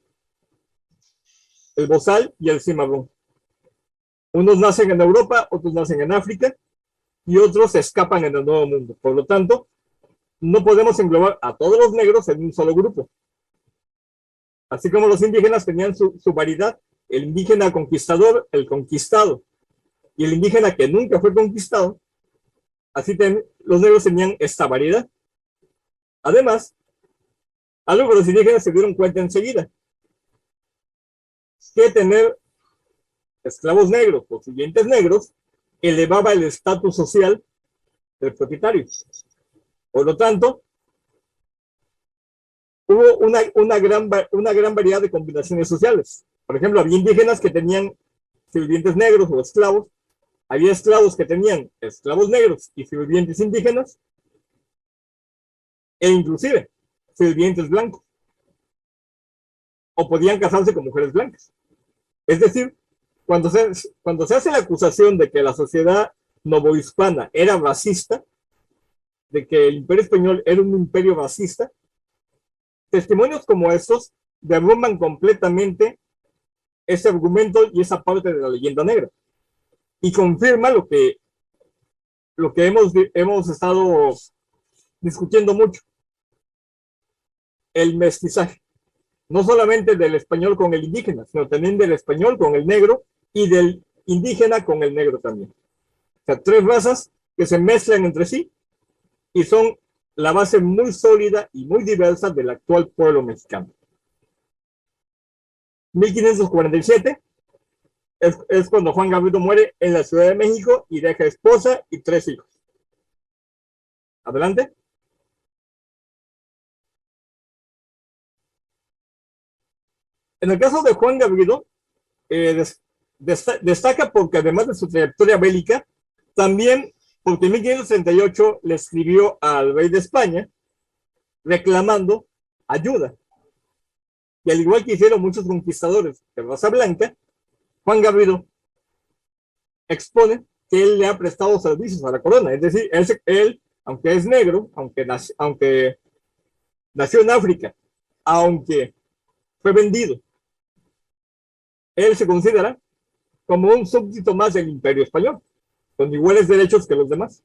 bozal y el cimarrón. Unos nacen en Europa, otros nacen en África y otros escapan en el Nuevo Mundo. Por lo tanto, no podemos englobar a todos los negros en un solo grupo. Así como los indígenas tenían su variedad, el indígena conquistador, el conquistado, y el indígena que nunca fue conquistado, así los negros tenían esta variedad. Además, algo que los indígenas se dieron cuenta enseguida, que tener esclavos negros o sirvientes negros elevaba el estatus social del propietario. Por lo tanto, hubo una gran variedad de combinaciones sociales. Por ejemplo, había indígenas que tenían sirvientes negros o esclavos, había esclavos que tenían esclavos negros y sirvientes indígenas, e inclusive sirvientes blancos, o podían casarse con mujeres blancas. Es decir, cuando se hace la acusación de que la sociedad novohispana era racista, de que el Imperio Español era un imperio racista, testimonios como estos derrumban completamente ese argumento y esa parte de la leyenda negra, y confirma lo que hemos estado discutiendo mucho: el mestizaje, no solamente del español con el indígena, sino también del español con el negro y del indígena con el negro también. O sea, tres razas que se mezclan entre sí y son la base muy sólida y muy diversa del actual pueblo mexicano. 1547 es cuando Juan Gabriel muere en la Ciudad de México y deja esposa y 3 hijos. Adelante. En el caso de Juan Gabriel, destaca porque además de su trayectoria bélica, también porque en 1538 le escribió al rey de España reclamando ayuda. Y al igual que hicieron muchos conquistadores de raza blanca, Juan Gabriel expone que él le ha prestado servicios a la corona. Es decir, él aunque es negro, aunque nació en África, aunque fue vendido, él se considera como un súbdito más del Imperio Español, con iguales derechos que los demás.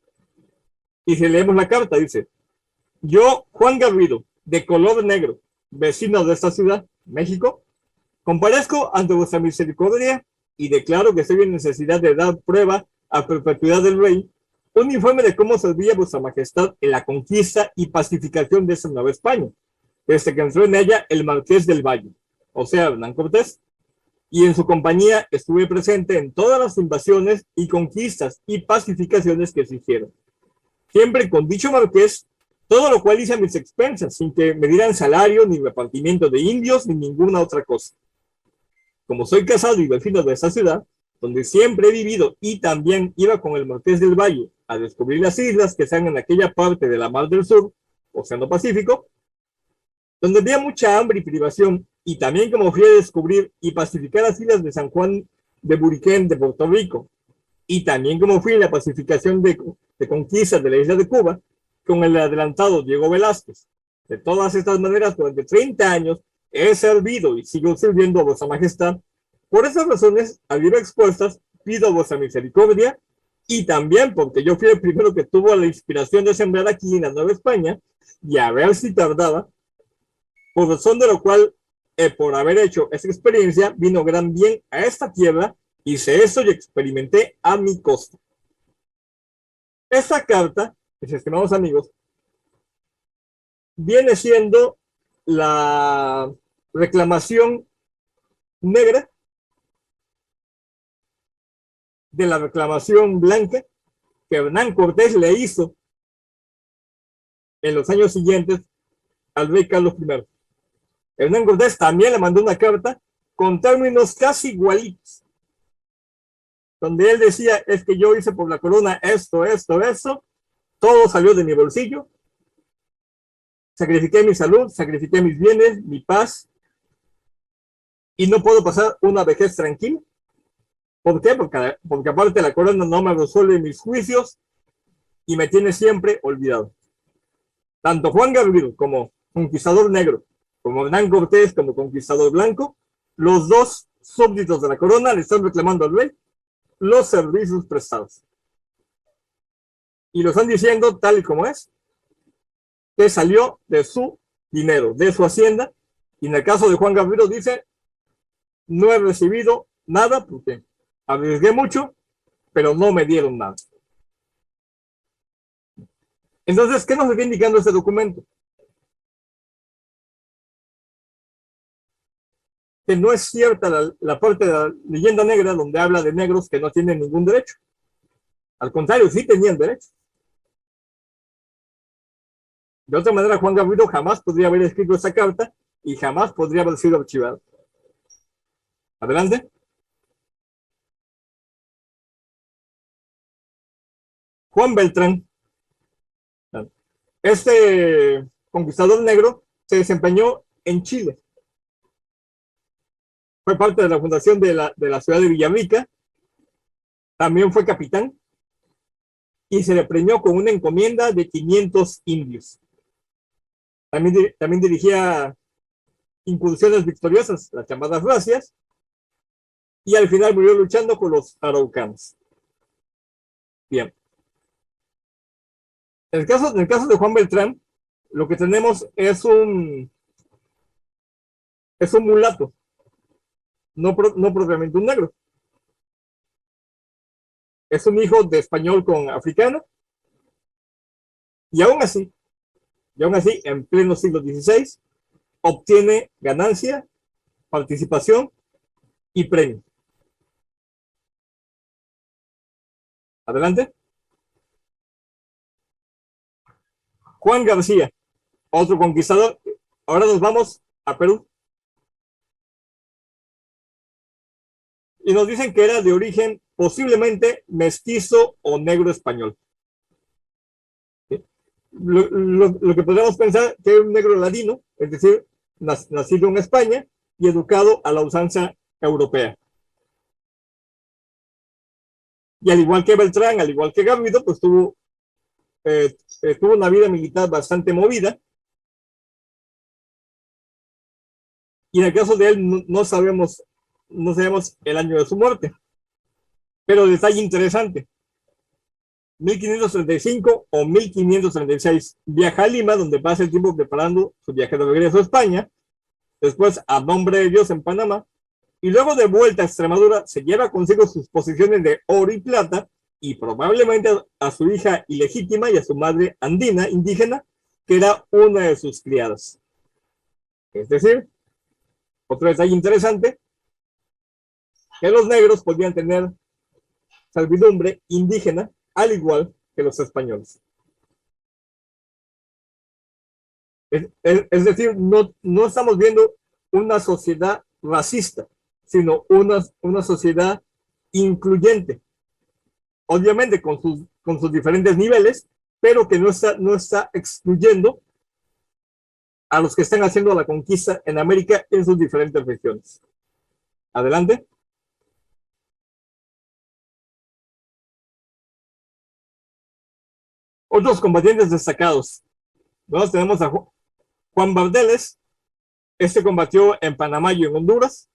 Y si leemos la carta, dice: yo, Juan Gabriel, de color negro, vecino de esta ciudad, México, comparezco ante vuestra misericordia y declaro que estoy en necesidad de dar prueba a perpetuidad del rey, un informe de cómo servía vuestra majestad en la conquista y pacificación de esta Nueva España, desde que entró en ella el Marqués del Valle, o sea, Hernán Cortés, y en su compañía estuve presente en todas las invasiones y conquistas y pacificaciones que se hicieron, siempre con dicho marqués, todo lo cual hice a mis expensas, sin que me dieran salario, ni repartimiento de indios, ni ninguna otra cosa. Como soy casado y vecino de esa ciudad, donde siempre he vivido y también iba con el Marqués del Valle a descubrir las islas que están en aquella parte de la Mar del Sur, Océano Pacífico, donde había mucha hambre y privación, y también como fui a descubrir y pacificar las islas de San Juan de Buriquén de Puerto Rico, y también como fui a la pacificación de conquista de la isla de Cuba, con el adelantado Diego Velázquez. De todas estas maneras, durante 30 años he servido y sigo sirviendo a vuestra majestad. Por esas razones, arriba expuestas, pido a vuestra misericordia, y también porque yo fui el primero que tuvo la inspiración de sembrar aquí en la Nueva España, y a ver si tardaba, por razón de lo cual, por haber hecho esa experiencia, vino gran bien a esta tierra, hice eso y experimenté a mi costa. Esta carta, mis estimados amigos, viene siendo la reclamación negra de la reclamación blanca que Hernán Cortés le hizo en los años siguientes al rey Carlos I. Hernán Cortés también le mandó una carta con términos casi igualitos, donde él decía: es que yo hice por la corona esto, todo salió de mi bolsillo, sacrifiqué mi salud, sacrifiqué mis bienes, mi paz, y no puedo pasar una vejez tranquila. ¿Por qué? Porque aparte la corona no me resuelve mis juicios y me tiene siempre olvidado. Tanto Juan Gabriel como conquistador negro, como Hernán Cortés como conquistador blanco, los dos súbditos de la corona le están reclamando al rey los servicios prestados. Y lo están diciendo tal y como es, que salió de su dinero, de su hacienda, y en el caso de Juan Gabriel dice, no he recibido nada porque arriesgué mucho, pero no me dieron nada. Entonces, ¿qué nos está indicando este documento? Que no es cierta la parte de la leyenda negra donde habla de negros que no tienen ningún derecho. Al contrario, sí tenían derecho. De otra manera, Juan Gabriel jamás podría haber escrito esa carta y jamás podría haber sido archivado. Adelante. Juan Beltrán. Este conquistador negro se desempeñó en Chile. Fue parte de la fundación de la ciudad de Villarrica. También fue capitán y se le premió con una encomienda de 500 indios. También dirigía incursiones victoriosas, las llamadas racias, y al final murió luchando con los araucanos. Bien. En el caso de Juan Beltrán, lo que tenemos es un mulato, no propiamente un negro. Es un hijo de español con africano, y aún así, en pleno siglo XVI, obtiene ganancia, participación y premio. Adelante. Juan García, otro conquistador. Ahora nos vamos a Perú. Y nos dicen que era de origen posiblemente mestizo o negro español. ¿Sí? Lo que podríamos pensar que era un negro ladino, es decir, nacido en España y educado a la usanza europea. Y al igual que Beltrán, al igual que Garrido, pues tuvo una vida militar bastante movida. Y en el caso de él no sabemos el año de su muerte. Pero detalle interesante. 1535 o 1536 viaja a Lima, donde pasa el tiempo preparando su viaje de regreso a España. Después a Nombre de Dios en Panamá. Y luego de vuelta a Extremadura se lleva consigo sus posesiones de oro y plata y probablemente a su hija ilegítima y a su madre andina, indígena, que era una de sus criadas. Es decir, otro detalle interesante, que los negros podían tener servidumbre indígena, al igual que los españoles. Es decir, no estamos viendo una sociedad racista, sino una sociedad incluyente. Obviamente con sus diferentes niveles, pero que no está excluyendo a los que están haciendo la conquista en América en sus diferentes regiones. Adelante. Otros combatientes destacados. Nosotros tenemos a Juan Bardeles. Este combatió en Panamá y en Honduras,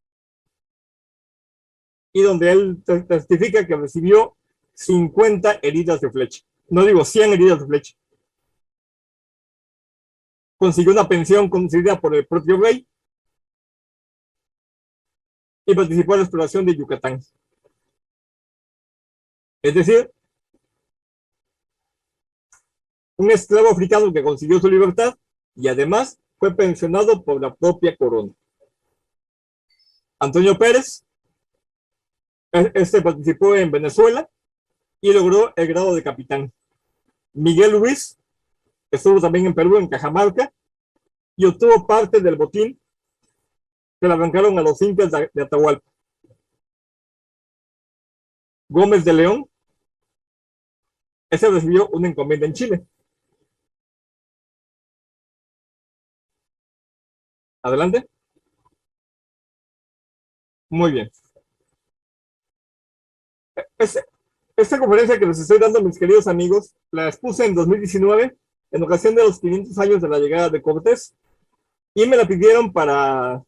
y donde él testifica que recibió 50 heridas de flecha. No digo 100 heridas de flecha. Consiguió una pensión concedida por el propio rey y participó en la exploración de Yucatán. Es decir, un esclavo africano que consiguió su libertad y además fue pensionado por la propia corona. Antonio Pérez, participó en Venezuela y logró el grado de capitán. Miguel Luis estuvo también en Perú, en Cajamarca, y obtuvo parte del botín que le arrancaron a los incas de Atahualpa. Gómez de León ese recibió una encomienda en Chile. Adelante. Muy bien. Este, Esta conferencia que les estoy dando, mis queridos amigos, la expuse en 2019, en ocasión de los 500 años de la llegada de Cortés, y me la pidieron para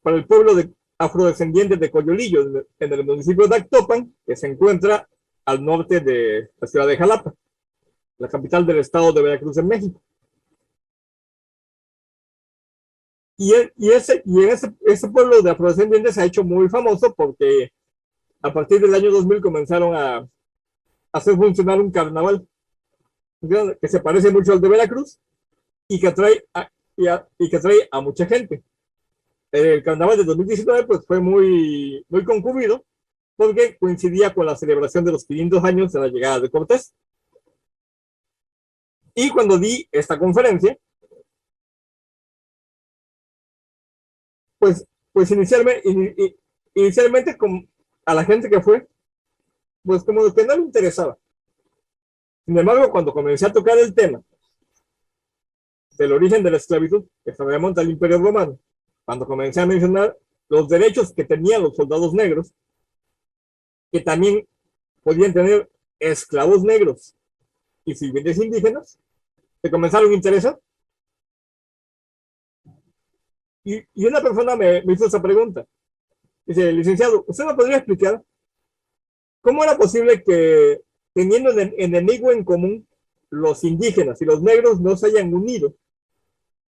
el pueblo de afrodescendientes de Coyolillo, en el municipio de Actopan, que se encuentra al norte de la ciudad de Jalapa, la capital del estado de Veracruz, en México. Ese pueblo de afrodescendientes se ha hecho muy famoso porque a partir del año 2000 comenzaron a hacer funcionar un carnaval que se parece mucho al de Veracruz y que atrae a mucha gente. El carnaval de 2019 pues fue muy concurrido porque coincidía con la celebración de los 500 años de la llegada de Cortés. Y cuando di esta conferencia, pues inicialmente a la gente que fue, pues como que no le interesaba. Sin embargo, cuando comencé a tocar el tema del origen de la esclavitud, que se remonta al Imperio Romano, cuando comencé a mencionar los derechos que tenían los soldados negros, que también podían tener esclavos negros y sirvientes indígenas, se comenzaron a interesar. Y una persona me hizo esa pregunta. Dice, licenciado, ¿usted me podría explicar cómo era posible que, teniendo enemigo en común, los indígenas y los negros no se hayan unido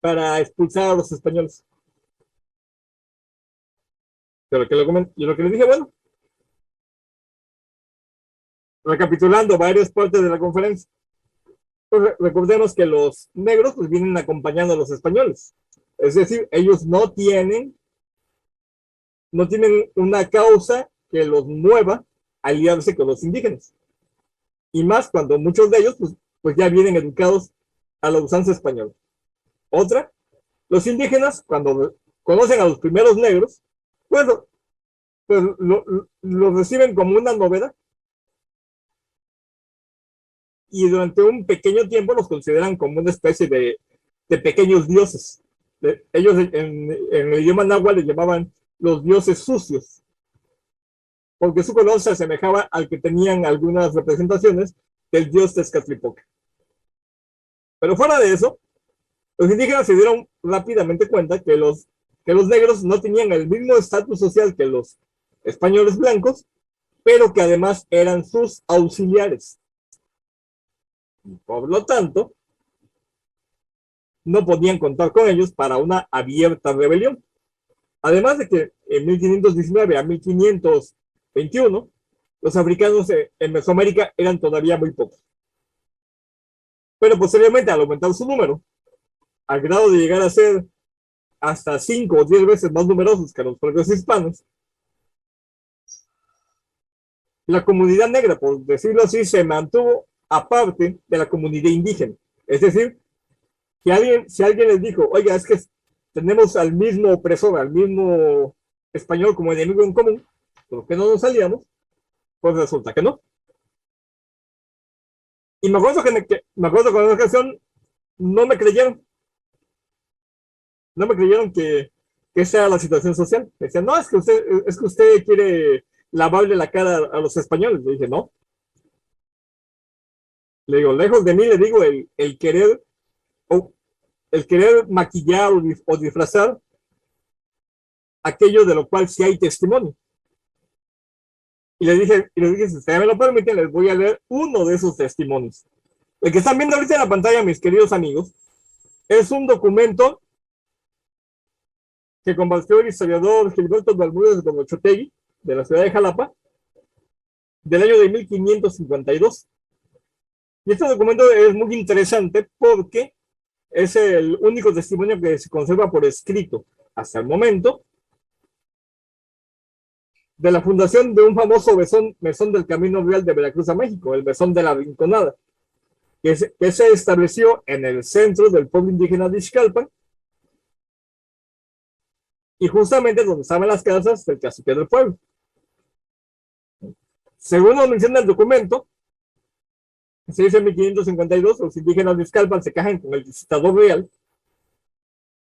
para expulsar a los españoles? Pero lo que le dije, bueno, recapitulando varias partes de la conferencia, pues recordemos que los negros pues vienen acompañando a los españoles. Es decir, ellos no tienen una causa que los mueva a aliarse con los indígenas. Y más cuando muchos de ellos pues ya vienen educados a la usanza española. Otra, los indígenas cuando conocen a los primeros negros, pues lo reciben como una novedad. Y durante un pequeño tiempo los consideran como una especie de pequeños dioses. Ellos en el idioma náhuatl les llamaban los dioses sucios, porque su color se asemejaba al que tenían algunas representaciones del dios Tezcatlipoca. Pero fuera de eso, los indígenas se dieron rápidamente cuenta que los negros no tenían el mismo estatus social que los españoles blancos, pero que además eran sus auxiliares. Por lo tanto, no podían contar con ellos para una abierta rebelión. Además de que en 1519 a 1521, los africanos en Mesoamérica eran todavía muy pocos. Pero posteriormente, al aumentar su número, al grado de llegar a ser hasta 5 o 10 veces más numerosos que los propios hispanos, la comunidad negra, por decirlo así, se mantuvo aparte de la comunidad indígena. Es decir, si alguien les dijo, oiga, es que tenemos al mismo opresor, al mismo español como enemigo en común, ¿por qué no nos aliamos? Pues resulta que no. Y me acuerdo que en una ocasión no me creyeron. No me creyeron que esa era la situación social. Me decían, no, es que usted quiere lavarle la cara a los españoles. Le dije, no. Le digo, lejos de mí, le digo, el querer maquillar o disfrazar aquello de lo cual sí hay testimonio. Y les dije, si ustedes me lo permiten, les voy a leer uno de esos testimonios. El que están viendo ahorita en la pantalla, mis queridos amigos, es un documento que compartió el historiador Gilberto Bermúdez de Gonochotegui, de la ciudad de Jalapa, del año de 1552. Y este documento es muy interesante porque es el único testimonio que se conserva por escrito hasta el momento de la fundación de un famoso mesón del Camino Real de Veracruz a México, el Mesón de la Rinconada, que se estableció en el centro del pueblo indígena de Ixcalpan y justamente donde estaban las casas del cacique del pueblo. Según nos menciona el documento, se dice en 1552, los indígenas de Izcalpan se quejan con el visitador real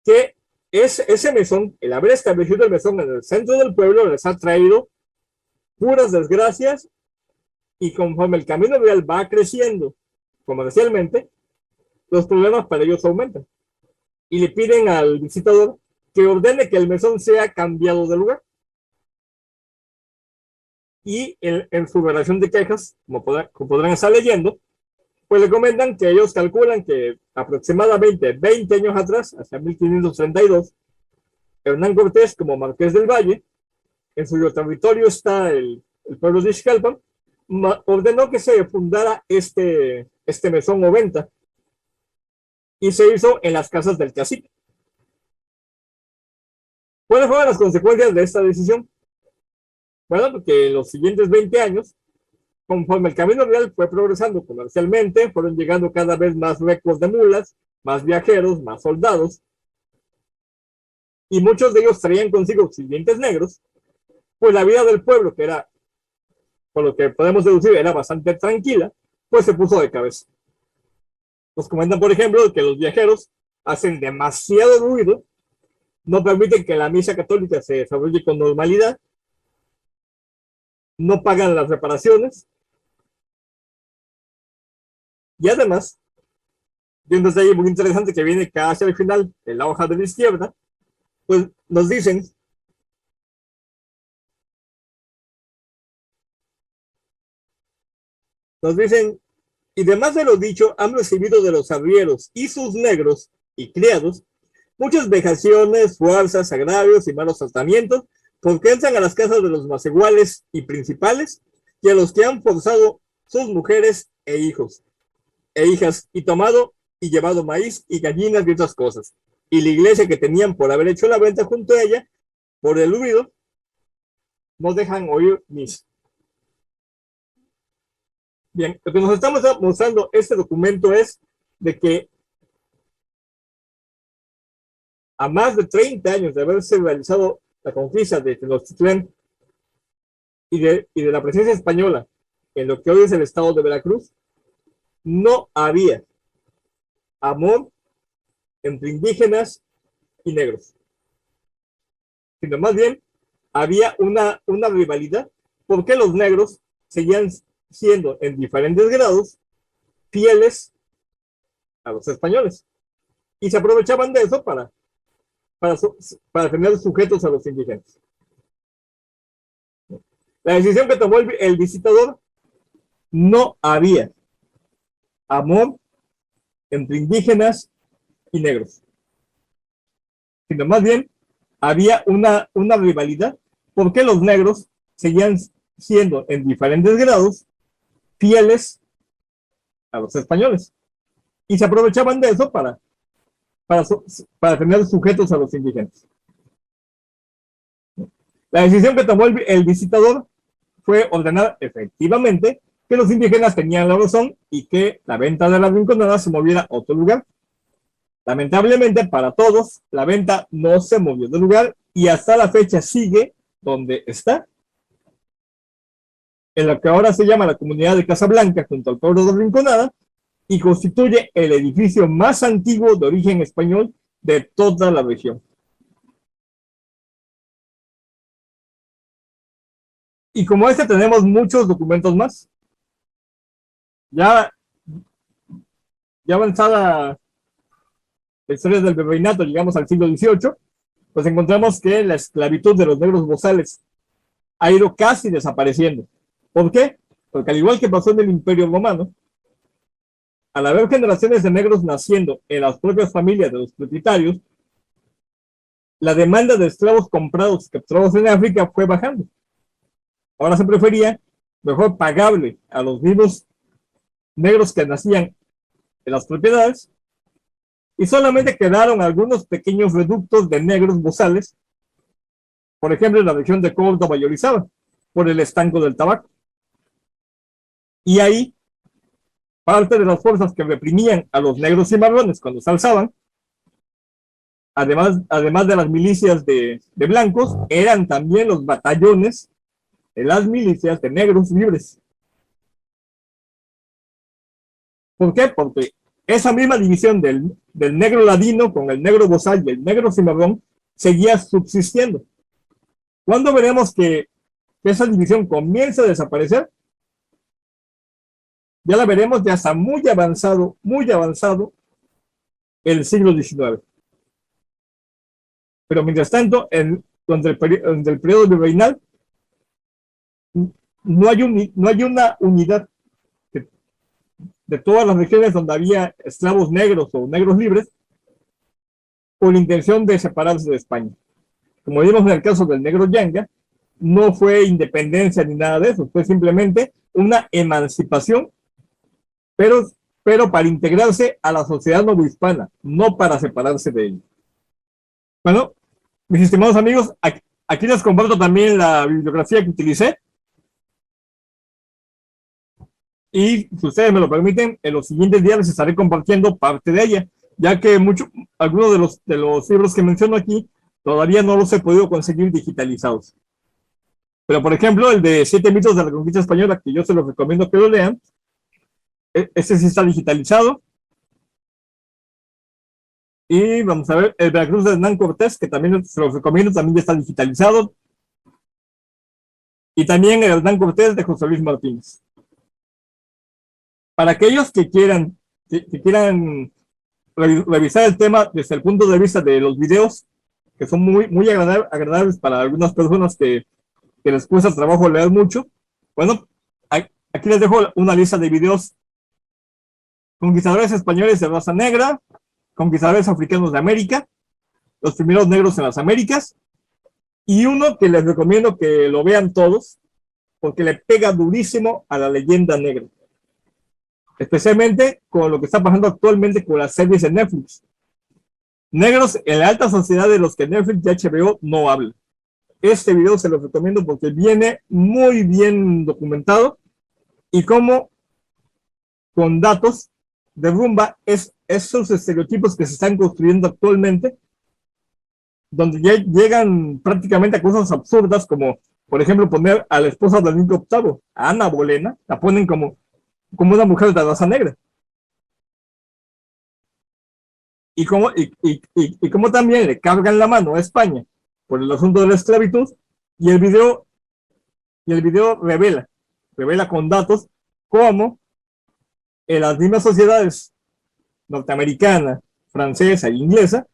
que ese mesón, el haber establecido el mesón en el centro del pueblo, les ha traído puras desgracias, y conforme el camino real va creciendo comercialmente, los problemas para ellos aumentan. Y le piden al visitador que ordene que el mesón sea cambiado de lugar. Y en su relación de quejas, como podrán estar leyendo, pues le comentan que ellos calculan que aproximadamente 20 años atrás, hasta 1532, Hernán Cortés, como Marqués del Valle, en su territorio está el pueblo de Ixcalpan, ordenó que se fundara este mesón o venta, y se hizo en las casas del cacique. ¿Cuáles fueron las consecuencias de esta decisión? Bueno, porque en los siguientes 20 años, conforme el camino real fue progresando comercialmente, fueron llegando cada vez más recos de mulas, más viajeros, más soldados, y muchos de ellos traían consigo sirvientes negros, pues la vida del pueblo, que era, por lo que podemos deducir, era bastante tranquila, pues se puso de cabeza. Nos comentan, por ejemplo, que los viajeros hacen demasiado ruido, no permiten que la misa católica se desarrolle con normalidad, no pagan las reparaciones, y además, y un detalle muy interesante que viene casi al final en la hoja de la izquierda, pues nos dicen y además de lo dicho, han recibido de los arrieros y sus negros y criados muchas vejaciones, fuerzas, agravios y malos tratamientos, porque entran a las casas de los más iguales y principales, y a los que han forzado sus mujeres e hijos e hijas, y tomado y llevado maíz y gallinas y otras cosas. Y la iglesia que tenían por haber hecho la venta junto a ella, por el ruido, no dejan oír misa. Bien, lo que nos estamos mostrando este documento es de que a más de 30 años de haberse realizado la conquista de Tenochtitlán y de la presencia española en lo que hoy es el estado de Veracruz, no había amor entre indígenas y negros, sino más bien había una rivalidad, porque los negros seguían siendo en diferentes grados fieles a los españoles y se aprovechaban de eso para tener sujetos a los indígenas. La decisión que tomó el visitador, no había amor entre indígenas y negros, sino más bien había una rivalidad, porque los negros seguían siendo en diferentes grados fieles a los españoles y se aprovechaban de eso para tener sujetos a los indígenas. La decisión que tomó el visitador fue ordenar efectivamente que los indígenas tenían la razón y que la venta de las rinconadas se moviera a otro lugar. Lamentablemente para todos, la venta no se movió de lugar y hasta la fecha sigue donde está, en lo que ahora se llama la comunidad de Casablanca, junto al pueblo de Rinconada, y constituye el edificio más antiguo de origen español de toda la región. Y como este tenemos muchos documentos más. Ya avanzada la historia del virreinato, llegamos al siglo XVIII, pues encontramos que la esclavitud de los negros bozales ha ido casi desapareciendo. ¿Por qué? Porque al igual que pasó en el Imperio Romano, al haber generaciones de negros naciendo en las propias familias de los propietarios, la demanda de esclavos comprados y capturados en África fue bajando. Ahora se prefería mejor pagable a los mismos negros que nacían en las propiedades, y solamente quedaron algunos pequeños reductos de negros bozales, por ejemplo en la región de Córdoba y Orizaba, por el estanco del tabaco. Y ahí, parte de las fuerzas que reprimían a los negros y marrones cuando se alzaban, además de las milicias de blancos, eran también los batallones de las milicias de negros libres. ¿Por qué? Porque esa misma división del negro ladino con el negro bozal y el negro cimarrón seguía subsistiendo. ¿Cuándo veremos que esa división comienza a desaparecer? Ya la veremos ya está muy avanzado el siglo XIX. Pero mientras tanto, durante el periodo virreinal, no hay una unidad de todas las regiones donde había esclavos negros o negros libres con la intención de separarse de España. Como vimos en el caso del negro Yanga, no fue independencia ni nada de eso, fue simplemente una emancipación, pero para integrarse a la sociedad novohispana, no para separarse de ella. Bueno, mis estimados amigos, aquí les comparto también la bibliografía que utilicé. Y si ustedes me lo permiten, en los siguientes días les estaré compartiendo parte de ella, ya que algunos de los libros que menciono aquí todavía no los he podido conseguir digitalizados. Pero, por ejemplo, el de 7 mitos de la conquista española, que yo se los recomiendo que lo lean, ese sí está digitalizado. Y vamos a ver, el Veracruz de Hernán Cortés, que también se los recomiendo, también ya está digitalizado. Y también el Hernán Cortés de José Luis Martínez. Para aquellos que quieran revisar el tema desde el punto de vista de los videos, que son muy agradables para algunas personas que les cuesta trabajo leer mucho, bueno, aquí les dejo una lista de videos: conquistadores españoles de raza negra, conquistadores africanos de América, los primeros negros en las Américas, y uno que les recomiendo que lo vean todos, porque le pega durísimo a la leyenda negra, especialmente con lo que está pasando actualmente con las series de Netflix. Negros en la alta sociedad de los que Netflix y HBO no hablan. Este video se los recomiendo porque viene muy bien documentado y cómo con datos derrumba esos estereotipos que se están construyendo actualmente, donde ya llegan prácticamente a cosas absurdas como, por ejemplo, poner a la esposa de Enrique VIII, a Ana Bolena, la ponen como una mujer de raza negra. Y como también le cargan la mano a España por el asunto de la esclavitud, y el video revela con datos cómo en las mismas sociedades norteamericana, francesa e inglesa,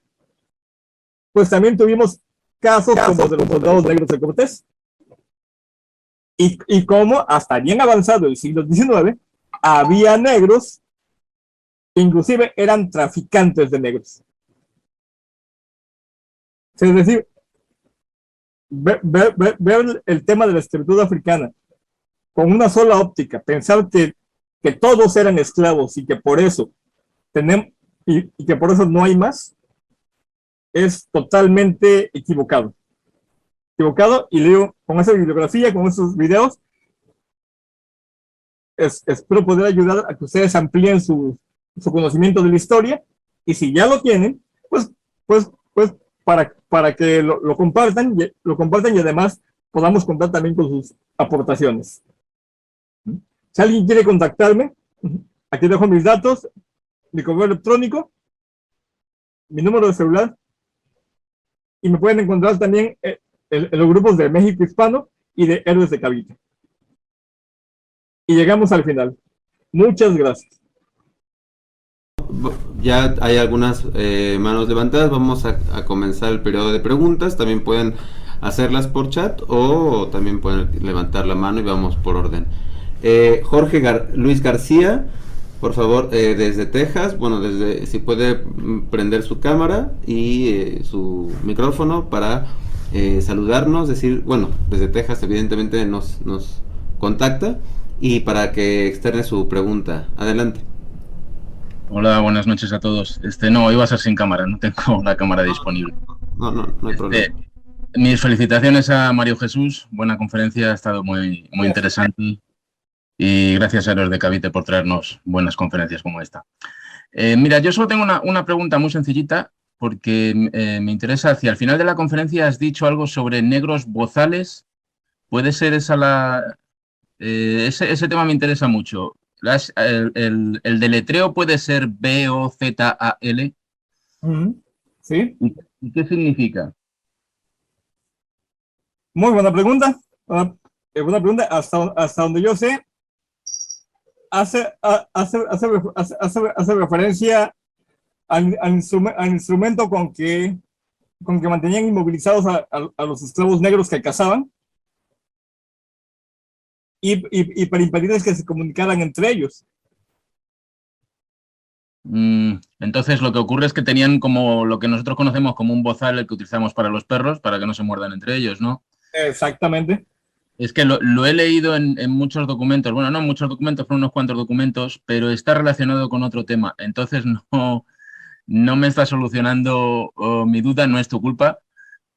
pues también tuvimos casos como de los soldados negros de Cortés, y cómo hasta bien avanzado el siglo XIX había negros que inclusive eran traficantes de negros. Es decir, ver el tema de la esclavitud africana con una sola óptica, pensar que todos eran esclavos y que por eso que por eso no hay más, es totalmente equivocado. Y leo con esa bibliografía, con esos videos, espero poder ayudar a que ustedes amplíen su conocimiento de la historia, y si ya lo tienen, pues para que lo compartan y además podamos contar también con sus aportaciones. Si alguien quiere contactarme, aquí dejo mis datos, mi correo electrónico, mi número de celular, y me pueden encontrar también en los grupos de México Hispano y de Héroes de Cavite. Y llegamos al final. Muchas gracias. Ya hay algunas manos levantadas. Vamos a comenzar el periodo de preguntas. También pueden hacerlas por chat o también pueden levantar la mano y vamos por orden. Jorge Luis García, por favor, desde Texas. Bueno, si puede prender su cámara y su micrófono para saludarnos, decir, bueno, desde Texas evidentemente nos contacta y para que externe su pregunta. Adelante. Hola, buenas noches a todos. No, iba a ser sin cámara, no tengo la cámara disponible. No hay problema. Mis felicitaciones a Mario Jesús, buena conferencia, ha estado muy interesante, y gracias a Héroes de Cavite por traernos buenas conferencias como esta. Mira, yo solo tengo una pregunta muy sencillita, porque me interesa. Hacia el final de la conferencia has dicho algo sobre negros bozales. ¿Puede ser esa ese tema me interesa mucho? el deletreo puede ser B-O-Z-A-L. Sí. ¿Y qué significa? Muy buena pregunta. Buena pregunta. Hasta donde yo sé, hace referencia al instrumento con que mantenían inmovilizados a los esclavos negros que cazaban y para impedirles que se comunicaran entre ellos. Entonces lo que ocurre es que tenían como lo que nosotros conocemos como un bozal, el que utilizamos para los perros, para que no se muerdan entre ellos, ¿no? Exactamente. Es que lo he leído en muchos documentos, bueno, no muchos documentos, pero unos cuantos documentos, pero está relacionado con otro tema. Entonces no me está solucionando mi duda, no es tu culpa,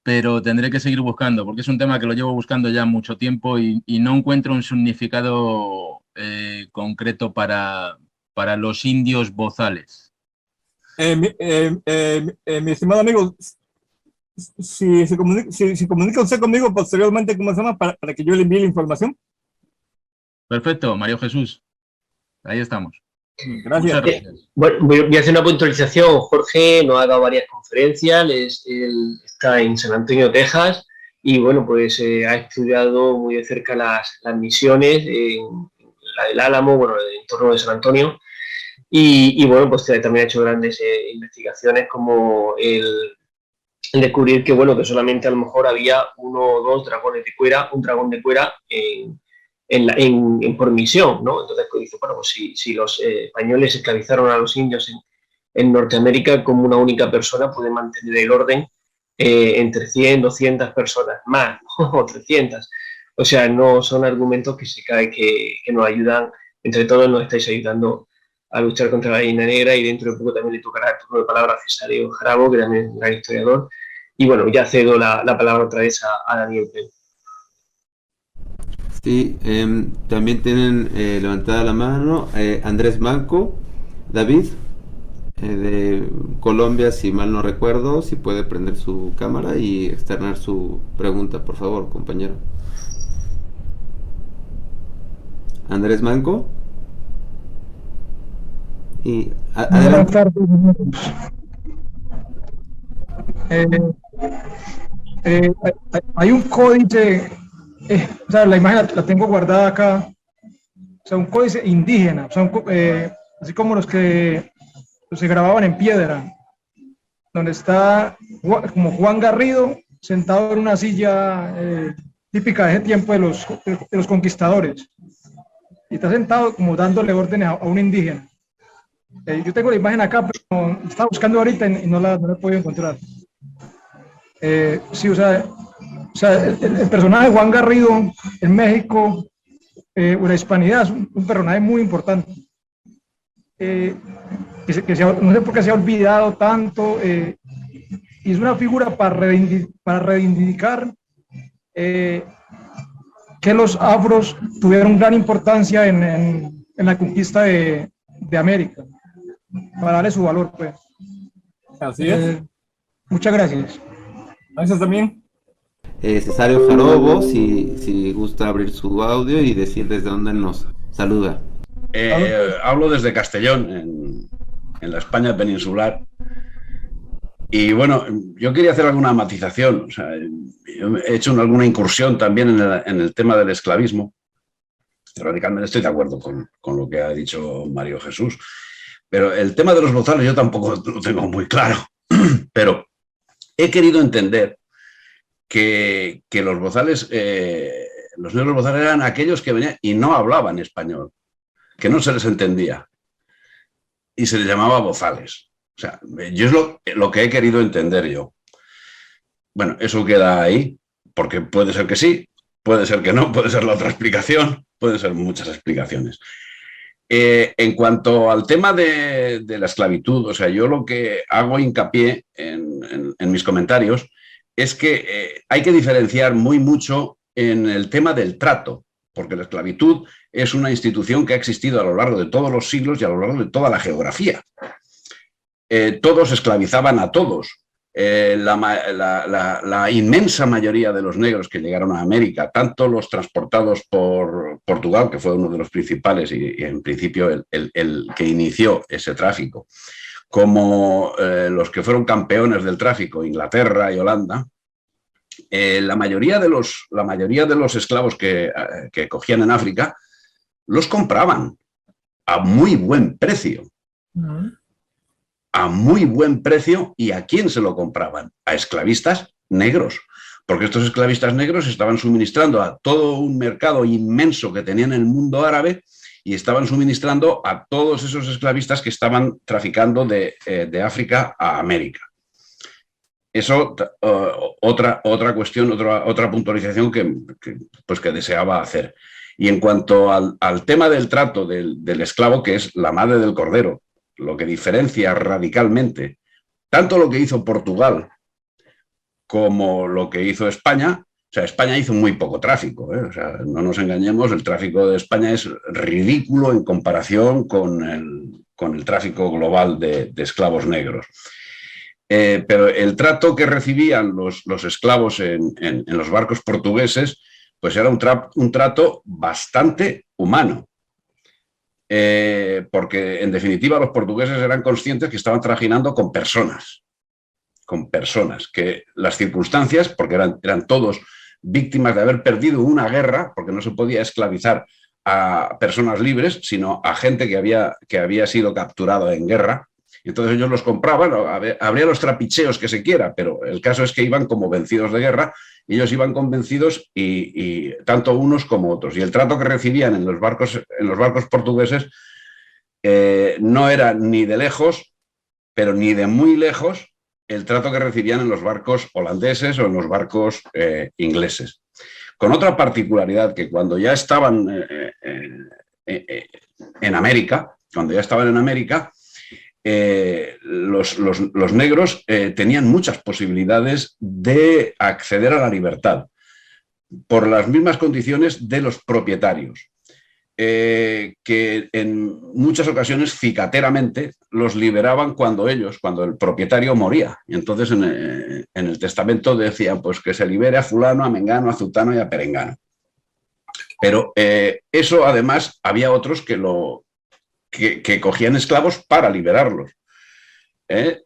pero tendré que seguir buscando, porque es un tema que lo llevo buscando ya mucho tiempo y no encuentro un significado concreto para los indios bozales. Mi estimado amigo, si comunica usted conmigo posteriormente, ¿cómo se llama? Para que yo le envíe la información. Perfecto, Mario Jesús. Ahí estamos. Gracias. Bueno, voy a hacer una puntualización. Jorge nos ha dado varias conferencias. Él está en San Antonio, Texas, y bueno, pues ha estudiado muy de cerca las misiones en la del Álamo, bueno, el entorno de San Antonio. Y bueno, pues también ha hecho grandes investigaciones como el descubrir que, bueno, que solamente a lo mejor había 1 o 2 dragones de cuera, un dragón de cuera por misión, ¿no? Entonces, pues dice, bueno, pues si los españoles esclavizaron a los indios en Norteamérica, como una única persona puede mantener el orden entre 100, 200 personas más, o 300. O sea, no son argumentos que se cae que nos ayudan, entre todos nos estáis ayudando a luchar contra la gallina negra, y dentro de poco también le tocará el turno de palabra a Cesáreo Jarabo, que también es un gran historiador. Y bueno, ya cedo la palabra otra vez a Daniel Pérez. Sí, también tienen levantada la mano Andrés Manco, David, de Colombia, si mal no recuerdo, si puede prender su cámara y externar su pregunta, por favor, compañero. Andrés Manco. Y buenas tardes. Hay un códice, o sea, la imagen la tengo guardada acá, o sea, un códice indígena, o sea, así como los que se grababan en piedra, donde está como Juan Garrido sentado en una silla típica de ese tiempo de los conquistadores, y está sentado como dándole órdenes a un indígena. Yo tengo la imagen acá, pero estaba buscando ahorita y no la he podido encontrar. Sí, o sea el personaje de Juan Garrido en México, o la hispanidad, es un personaje muy importante. No sé por qué se ha olvidado tanto, y es una figura para reivindicar que los afros tuvieron gran importancia en la conquista de América, para darle su valor, pues. Así es. Muchas gracias. Gracias también. Cesáreo Jarobo, si gusta abrir su audio y decir desde dónde nos saluda. Hablo desde Castellón, en la España peninsular. Y bueno, yo quería hacer alguna matización. O sea, yo he hecho alguna incursión también en el tema del esclavismo. Radicalmente estoy de acuerdo con lo que ha dicho Mario Jesús. Pero el tema de los bozales yo tampoco lo tengo muy claro. Pero he querido entender que los bozales, los negros bozales eran aquellos que venían y no hablaban español, que no se les entendía, y se les llamaba bozales. O sea, yo es lo que he querido entender yo. Bueno, eso queda ahí, porque puede ser que sí, puede ser que no, puede ser la otra explicación, pueden ser muchas explicaciones. En cuanto al tema de la esclavitud, o sea, yo lo que hago hincapié en mis comentarios es que hay que diferenciar muy mucho en el tema del trato, porque la esclavitud es una institución que ha existido a lo largo de todos los siglos y a lo largo de toda la geografía. Todos esclavizaban a todos, la inmensa mayoría de los negros que llegaron a América, tanto los transportados por Portugal, que fue uno de los principales y en principio el que inició ese tráfico, como los que fueron campeones del tráfico, Inglaterra y Holanda, la mayoría de los esclavos que cogían en África los compraban a muy buen precio. A muy buen precio. ¿Y a quién se lo compraban? A esclavistas negros, porque estos esclavistas negros estaban suministrando a todo un mercado inmenso que tenían en el mundo árabe y estaban suministrando a todos esos esclavistas que estaban traficando de África a América. Eso, otra cuestión, otra puntualización que deseaba hacer. Y en cuanto al tema del trato del esclavo, que es la madre del cordero, lo que diferencia radicalmente tanto lo que hizo Portugal como lo que hizo España. O sea, España hizo muy poco tráfico, ¿eh? O sea, no nos engañemos, el tráfico de España es ridículo en comparación con el tráfico global de esclavos negros. Pero el trato que recibían los esclavos en los barcos portugueses, pues era un trato bastante humano. Porque en definitiva los portugueses eran conscientes que estaban trajinando con personas, que las circunstancias, porque eran todos víctimas de haber perdido una guerra, porque no se podía esclavizar a personas libres, sino a gente que había sido capturada en guerra. Entonces ellos los compraban, habría los trapicheos que se quiera, pero el caso es que iban como vencidos de guerra, ellos iban convencidos y tanto unos como otros. Y el trato que recibían en los barcos portugueses no era ni de lejos, pero ni de muy lejos, el trato que recibían en los barcos holandeses o en los barcos ingleses. Con otra particularidad, que cuando ya estaban en América, los negros tenían muchas posibilidades de acceder a la libertad por las mismas condiciones de los propietarios, que en muchas ocasiones cicateramente los liberaban cuando el propietario moría. Y entonces en el testamento decían pues que se libere a fulano, a mengano, a zutano y a perengano. Pero eso además había otros que cogían esclavos para liberarlos.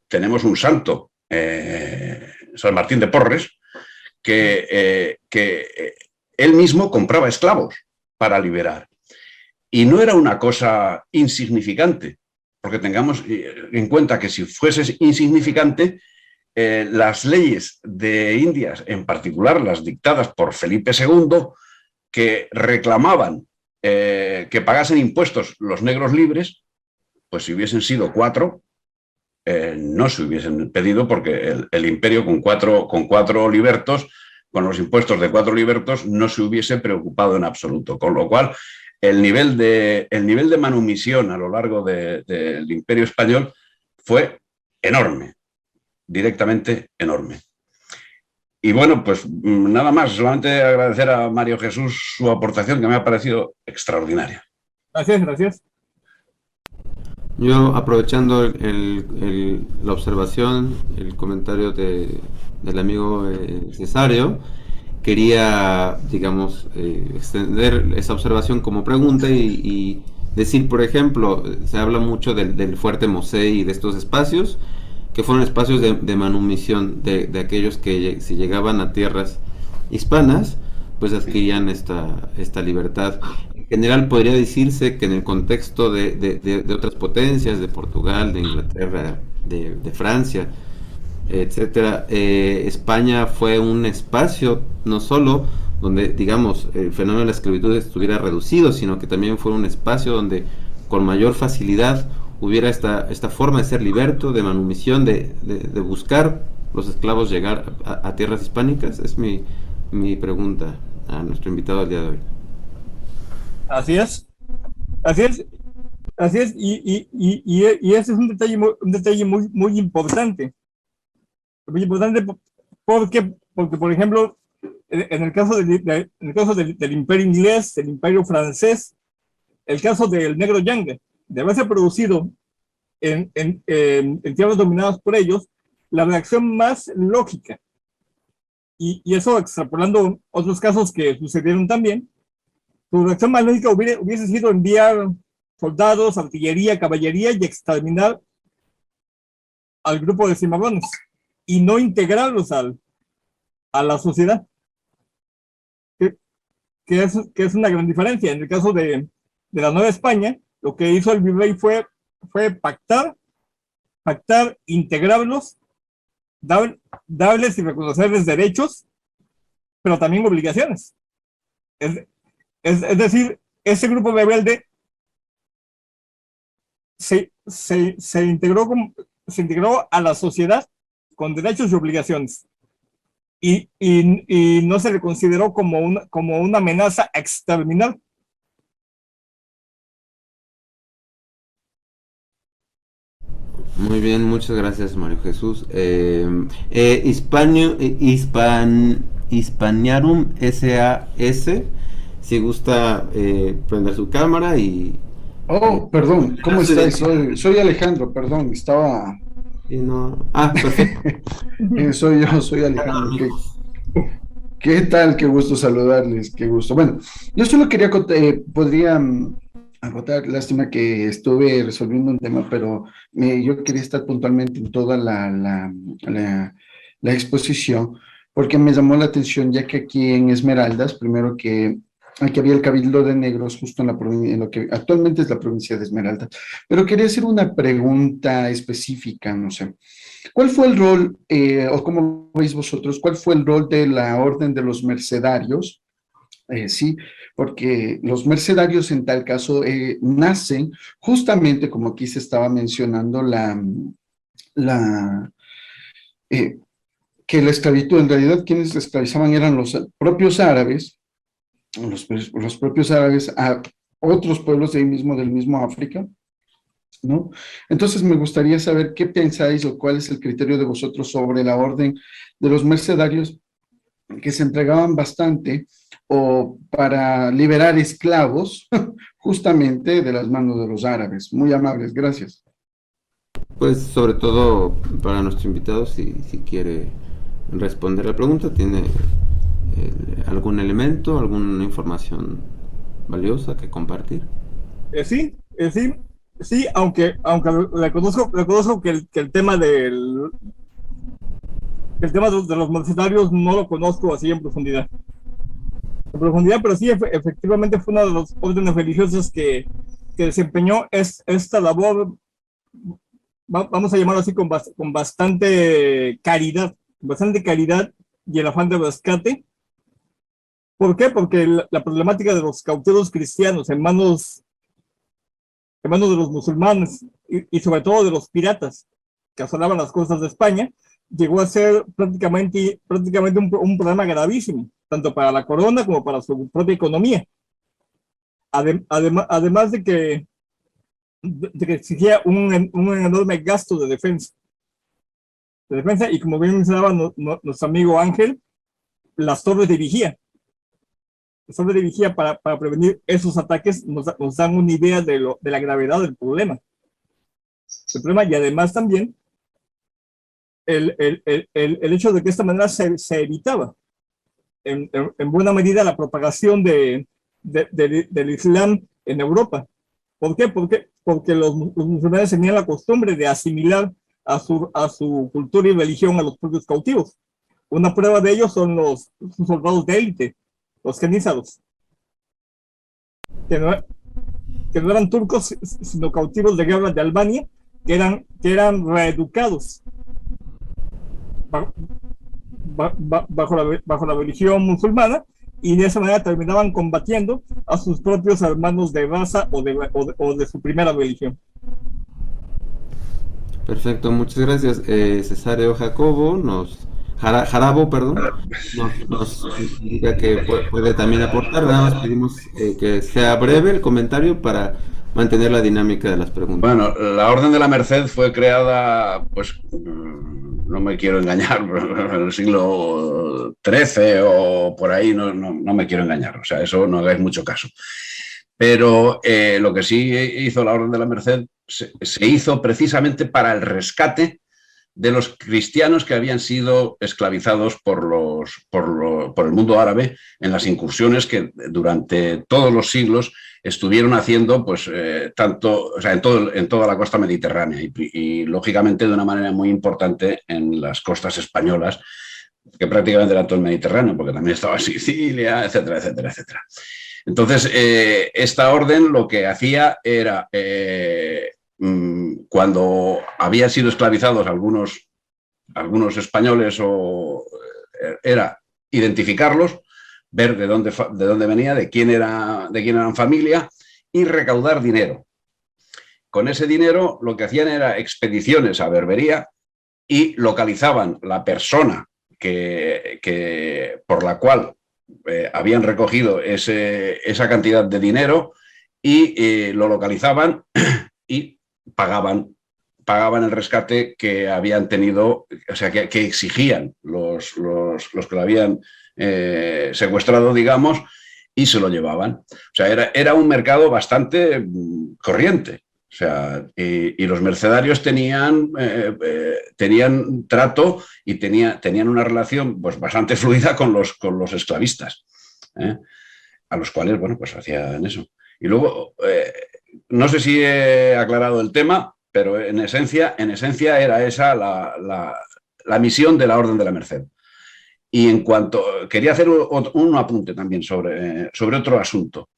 Tenemos un santo, San Martín de Porres, que él mismo compraba esclavos para liberar. Y no era una cosa insignificante, porque tengamos en cuenta que si fuese insignificante, las leyes de Indias, en particular las dictadas por Felipe II, que reclamaban que pagasen impuestos los negros libres, pues si hubiesen sido 4, no se hubiesen pedido, porque el imperio con cuatro libertos, con los impuestos de 4 libertos, no se hubiese preocupado en absoluto. Con lo cual, el nivel de manumisión a lo largo del imperio español fue enorme, directamente enorme. Y bueno, pues nada más, solamente agradecer a Mario Jesús su aportación, que me ha parecido extraordinaria. Gracias. Yo, aprovechando la observación, el comentario del amigo Cesario, quería, digamos, extender esa observación como pregunta y decir, por ejemplo, se habla mucho del fuerte Mosé y de estos espacios, que fueron espacios de manumisión de aquellos que si llegaban a tierras hispanas, pues adquirían esta libertad. En general podría decirse que en el contexto de otras potencias, de Portugal, de Inglaterra, de Francia, etcétera, España fue un espacio no solo donde, digamos, el fenómeno de la esclavitud estuviera reducido, sino que también fue un espacio donde con mayor facilidad hubiera esta forma de ser liberto, de manumisión, de buscar los esclavos llegar a tierras hispánicas. Es mi pregunta a nuestro invitado del día de hoy. Así es, y ese es un detalle muy importante. Muy importante porque, por ejemplo, en el caso del imperio inglés, del imperio francés, el caso del negro Yang, de haberse producido en tierras dominadas por ellos, la reacción más lógica. Y eso extrapolando otros casos que sucedieron también, su reacción más lógica hubiese sido enviar soldados, artillería, caballería y exterminar al grupo de cimarrones y no integrarlos a la sociedad. Que es una gran diferencia. En el caso de la Nueva España, lo que hizo el virrey fue pactar, integrarlos, darles y reconocerles derechos, pero también obligaciones. Es decir, ese grupo rebelde se integró a la sociedad con derechos y obligaciones. Y no se le consideró como una amenaza a exterminar. Muy bien, muchas gracias, Mario Jesús. Hispaniarum SAS, si gusta prender su cámara y... Oh, perdón, ¿cómo estáis? Soy Alejandro, perdón, estaba... Y no... Ah, perfecto. soy Alejandro. ¿Qué tal? Qué gusto saludarles, qué gusto. Bueno, yo solo quería podría acotar, lástima que estuve resolviendo un tema, pero yo quería estar puntualmente en toda la exposición, porque me llamó la atención, ya que aquí en Esmeraldas, primero que aquí había el Cabildo de Negros, justo en lo que actualmente es la provincia de Esmeraldas, pero quería hacer una pregunta específica, no sé. ¿Cuál fue el rol, o cómo veis vosotros, cuál fue el rol de la Orden de los Mercedarios? Sí, porque los mercenarios en tal caso nacen justamente, como aquí se estaba mencionando, que la esclavitud, en realidad quienes esclavizaban eran los propios árabes, los propios árabes a otros pueblos de ahí mismo, del mismo África, ¿no? Entonces me gustaría saber qué pensáis o cuál es el criterio de vosotros sobre la orden de los mercedarios, que se entregaban bastante o para liberar esclavos justamente de las manos de los árabes. Muy amables, gracias. Pues sobre todo para nuestro invitado, si quiere responder la pregunta, ¿tiene algún elemento, alguna información valiosa que compartir? Sí, aunque reconozco que el tema de los mercenarios no lo conozco así en profundidad, pero sí, efectivamente fue una de las órdenes religiosas que desempeñó esta labor, vamos a llamarlo así, con bastante caridad y el afán de rescate. ¿Por qué? Porque la problemática de los cautivos cristianos en manos de los musulmanes y sobre todo de los piratas que asolaban las costas de España, llegó a ser prácticamente un problema gravísimo, tanto para la corona como para su propia economía. Además de que exigía un enorme gasto de defensa. Y como bien mencionaba nuestro amigo Ángel, las torres de vigía. Las torres de vigía para prevenir esos ataques nos dan una idea de la gravedad del problema. Y además también el hecho de que de esta manera se evitaba en buena medida la propagación del Islam en Europa. ¿Por qué? Porque los musulmanes tenían la costumbre de asimilar a su cultura y religión a los propios cautivos. Una prueba de ello son los soldados de élite, los genízaros, que no eran turcos, sino cautivos de guerra de Albania, que eran reeducados bajo la religión musulmana, y de esa manera terminaban combatiendo a sus propios hermanos de raza o de su primera religión. Perfecto, muchas gracias. Cesáreo Jacobo Jarabo, perdón, nos indica que puede también aportar. Nada más pedimos que sea breve el comentario para mantener la dinámica de las preguntas. Bueno, la Orden de la Merced fue creada, pues, no me quiero engañar, en el siglo XIII o por ahí, no me quiero engañar, o sea, eso no hagáis mucho caso. Pero lo que sí hizo la Orden de la Merced se hizo precisamente para el rescate de los cristianos que habían sido esclavizados por el mundo árabe en las incursiones que durante todos los siglos estuvieron haciendo, pues, tanto, o sea, en toda la costa mediterránea y lógicamente de una manera muy importante en las costas españolas, que prácticamente era todo el Mediterráneo, porque también estaba Sicilia, etcétera, etcétera, etcétera. Entonces, esta orden lo que hacía era, cuando habían sido esclavizados algunos españoles, era identificarlos, ver de dónde venía, de quién eran familia, y recaudar dinero. Con ese dinero lo que hacían era expediciones a Berbería y localizaban la persona por la cual habían recogido esa cantidad de dinero y lo localizaban y pagaban el rescate que habían tenido, o sea, que exigían los que lo habían secuestrado, digamos, y se lo llevaban. O sea, era un mercado bastante corriente. O sea, y los mercenarios tenían trato y tenían una relación, pues, bastante fluida con los esclavistas, a los cuales, bueno, pues hacían eso. Y luego, no sé si he aclarado el tema, pero en esencia era esa la misión de la Orden de la Merced. Y en cuanto, quería hacer un apunte también sobre otro asunto,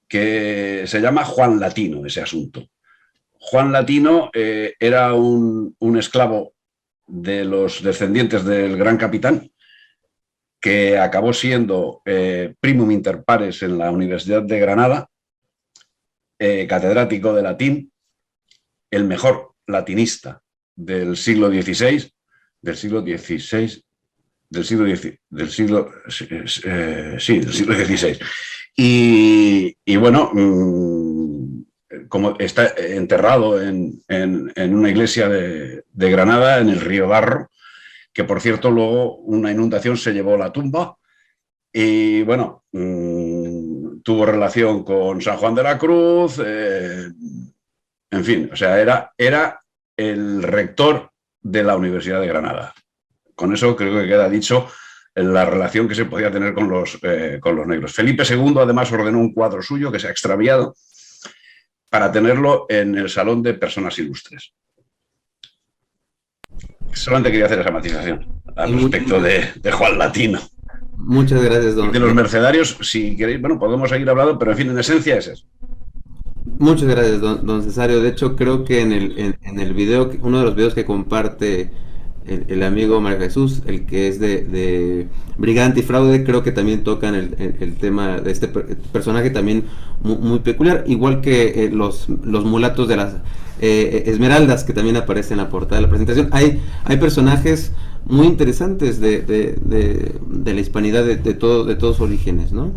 que se llama Juan Latino, ese asunto. Juan Latino era un esclavo de los descendientes del gran capitán, que acabó siendo primum inter pares en la Universidad de Granada, catedrático de latín, el mejor latinista del siglo XVI, del siglo XVI. Y bueno, como está enterrado en una iglesia de Granada, en el río Darro, que por cierto luego una inundación se llevó la tumba, y bueno, tuvo relación con San Juan de la Cruz, en fin, o sea, era el rector de la Universidad de Granada. Con eso creo que queda dicho la relación que se podía tener con los negros. Felipe II además ordenó un cuadro suyo que se ha extraviado para tenerlo en el Salón de Personas Ilustres. Solamente quería hacer esa matización al respecto de Juan Latino. Muchas gracias, don. Y de los mercenarios, si queréis, bueno, podemos seguir hablando, pero en fin, en esencia es eso. Muchas gracias, don Cesario. De hecho, creo que en el video, uno de los videos que comparte el amigo Mario Jesús, el que es de Brigada Antifraude, creo que también tocan el tema de este personaje también muy peculiar, igual que los mulatos de las Esmeraldas, que también aparece en la portada de la presentación. Hay personajes muy interesantes de la hispanidad de todos orígenes, ¿no?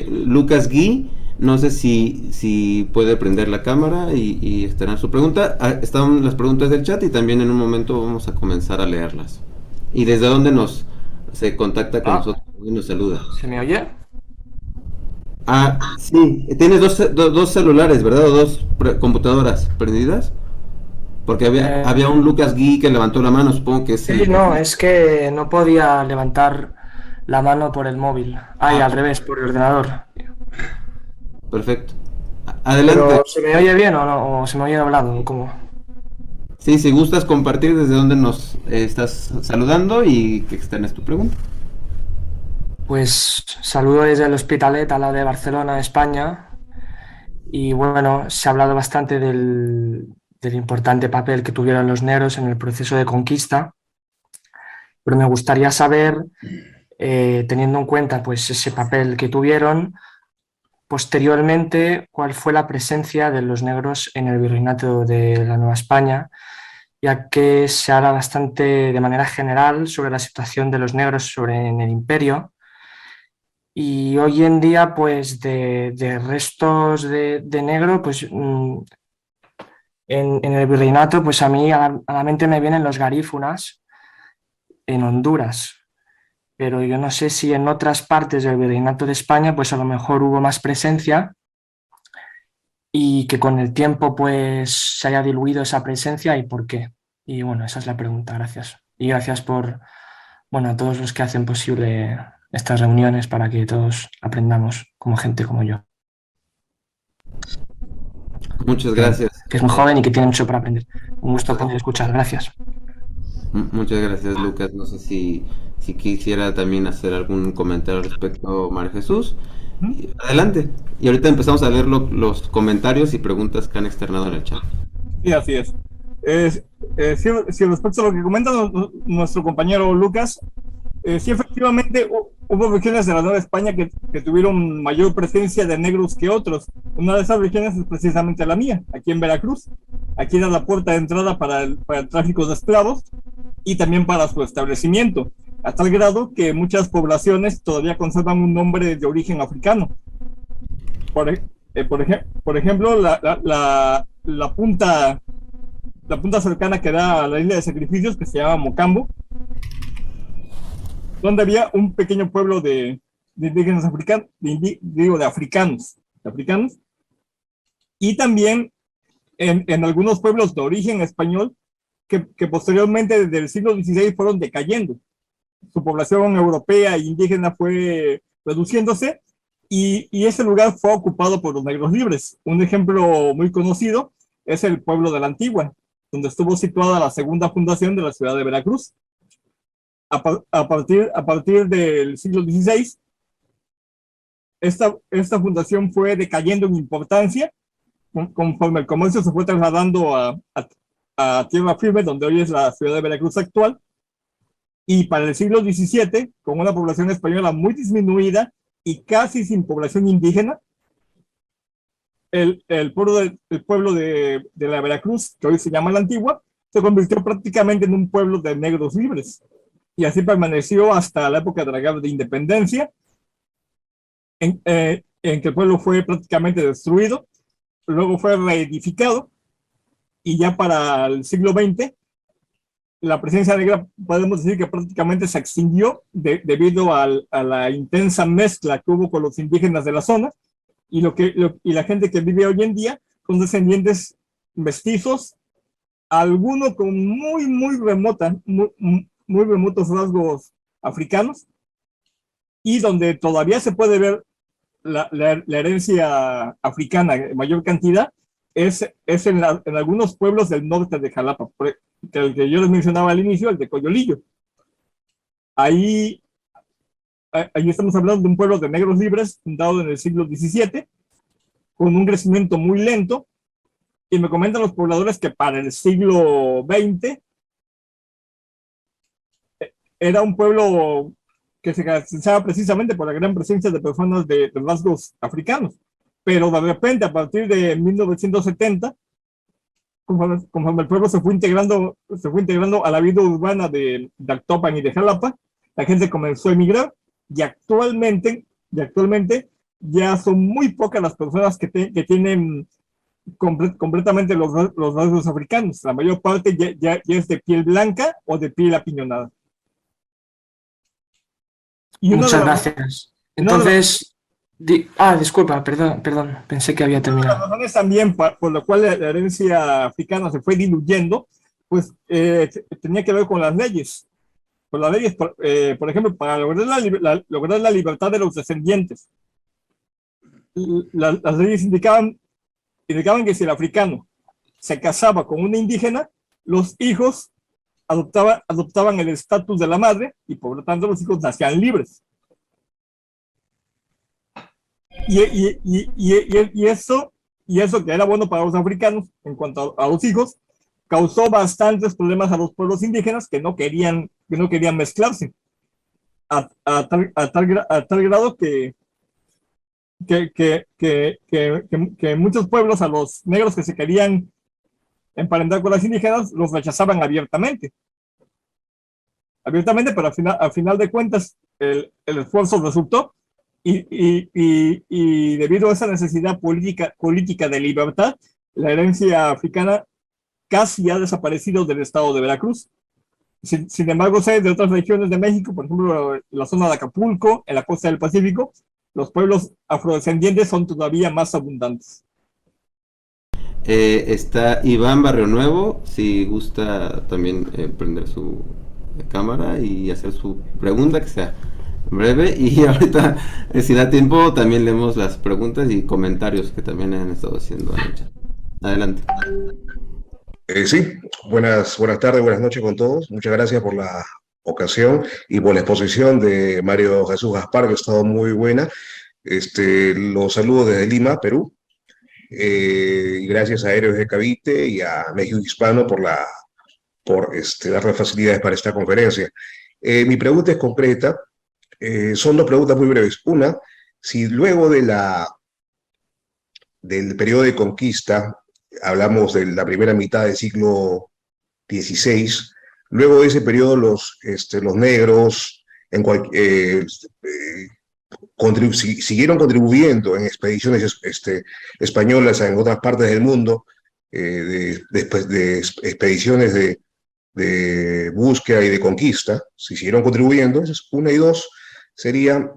Lucas Gui, no sé si puede prender la cámara y estará su pregunta. Están las preguntas del chat y también en un momento vamos a comenzar a leerlas. ¿Y desde dónde se contacta con nosotros y nos saluda? ¿Se me oye? Sí. Tienes dos celulares, ¿verdad? O dos computadoras prendidas. Porque había un Lucas Gui que levantó la mano, supongo que sí. No, es que no podía levantar la mano por el móvil. Al revés, por el ordenador. Perfecto. Adelante. ¿Pero se me oye bien o no? ¿O se me oye hablado? ¿Cómo? Sí, si gustas compartir desde dónde nos estás saludando y que externes tu pregunta. Pues saludo desde el Hospitalet, a la de Barcelona, España. Y bueno, se ha hablado bastante del importante papel que tuvieron los negros en el proceso de conquista. Pero me gustaría saber, teniendo en cuenta pues ese papel que tuvieron, posteriormente, cuál fue la presencia de los negros en el virreinato de la Nueva España, ya que se habla bastante de manera general sobre la situación de los negros en el imperio, y hoy en día pues de restos de negro, pues en el virreinato, pues a mí a la mente me vienen los garífunas en Honduras. Pero yo no sé si en otras partes del virreinato de España pues a lo mejor hubo más presencia y que con el tiempo pues se haya diluido esa presencia, y por qué. Y bueno, esa es la pregunta, gracias. Y gracias por, bueno, a todos los que hacen posible estas reuniones para que todos aprendamos como gente como yo. Muchas gracias. Que es muy joven y que tiene mucho para aprender. Un gusto poder escuchar, gracias. Muchas gracias, Lucas. No sé si quisiera también hacer algún comentario al respecto, María Jesús. Adelante. Y ahorita empezamos a leer los comentarios y preguntas que han externado en el chat. Sí, así es. Si respecto a lo que comenta nuestro compañero Lucas, sí, efectivamente hubo regiones de la Nueva España que tuvieron mayor presencia de negros que otros. Una de esas regiones es precisamente la mía, aquí en Veracruz. Aquí era la puerta de entrada para el tráfico de esclavos y también para su establecimiento, a tal grado que muchas poblaciones todavía conservan un nombre de origen africano. Por ejemplo, la punta cercana que da a la isla de Sacrificios, que se llama Mocambo, donde había un pequeño pueblo de indígenas africanos, de africanos, y también en algunos pueblos de origen español que posteriormente desde el siglo XVI fueron decayendo. Su población europea e indígena fue reduciéndose y ese lugar fue ocupado por los negros libres. Un ejemplo muy conocido es el pueblo de la Antigua, donde estuvo situada la segunda fundación de la ciudad de Veracruz. A partir del siglo XVI, esta fundación fue decayendo en importancia conforme el comercio se fue trasladando a tierra firme, donde hoy es la ciudad de Veracruz actual, y para el siglo XVII, con una población española muy disminuida y casi sin población indígena, el pueblo de la Veracruz, que hoy se llama La Antigua, se convirtió prácticamente en un pueblo de negros libres, y así permaneció hasta la época de la Guerra de Independencia, en que el pueblo fue prácticamente destruido, luego fue reedificado, y ya para el siglo XX, la presencia negra podemos decir que prácticamente se extinguió debido a la intensa mezcla que hubo con los indígenas de la zona, y la gente que vive hoy en día son descendientes mestizos, algunos con muy remotos rasgos africanos, y donde todavía se puede ver la herencia africana en mayor cantidad es en algunos pueblos del norte de Jalapa, el que yo les mencionaba al inicio, el de Coyolillo. Ahí estamos hablando de un pueblo de negros libres fundado en el siglo XVII, con un crecimiento muy lento, y me comentan los pobladores que para el siglo XX era un pueblo que se caracterizaba precisamente por la gran presencia de personas de rasgos africanos. Pero de repente, a partir de 1970, conforme el pueblo se fue integrando a la vida urbana de Actopan y de Jalapa, la gente comenzó a emigrar, y actualmente ya son muy pocas las personas que tienen completamente los rasgos africanos. La mayor parte ya es de piel blanca o de piel apiñonada. Muchas gracias. Entonces, disculpa, perdón, pensé que había terminado. Las razones también por lo cual la herencia africana se fue diluyendo, pues tenía que ver con las leyes. Con las leyes, por ejemplo, para lograr la libertad de los descendientes. Las leyes indicaban que si el africano se casaba con una indígena, los hijos adoptaban el estatus de la madre, y por lo tanto los hijos nacían libres. Y eso que era bueno para los africanos en cuanto a los hijos, causó bastantes problemas a los pueblos indígenas que no querían mezclarse, a tal grado que muchos pueblos, a los negros que se querían emparentar con las indígenas, los rechazaban abiertamente, pero al final de cuentas el esfuerzo resultó, y debido a esa necesidad política de libertad, la herencia africana casi ha desaparecido del estado de Veracruz. Sin embargo, sé de otras regiones de México, por ejemplo, la zona de Acapulco, en la costa del Pacífico, los pueblos afrodescendientes son todavía más abundantes. Está Iván Barrio Nuevo, si gusta también prender su cámara y hacer su pregunta, que sea breve. Y ahorita, si da tiempo, también leemos las preguntas y comentarios que también han estado haciendo en el chat. Adelante. Sí, buenas tardes, buenas noches con todos. Muchas gracias por la ocasión y por la exposición de Mario Jesús Gaspar, que ha estado muy buena. Los saludo desde Lima, Perú. Y gracias a Héroes de Cavite y a México Hispano por darle facilidades para esta conferencia. Mi pregunta es concreta. Son dos preguntas muy breves. Una, si luego del periodo de conquista, hablamos de la primera mitad del siglo XVI, luego de ese periodo los negros siguieron contribuyendo en expediciones españolas en otras partes del mundo, de expediciones de búsqueda y de conquista, siguieron contribuyendo. Esa es una. Y dos, sería,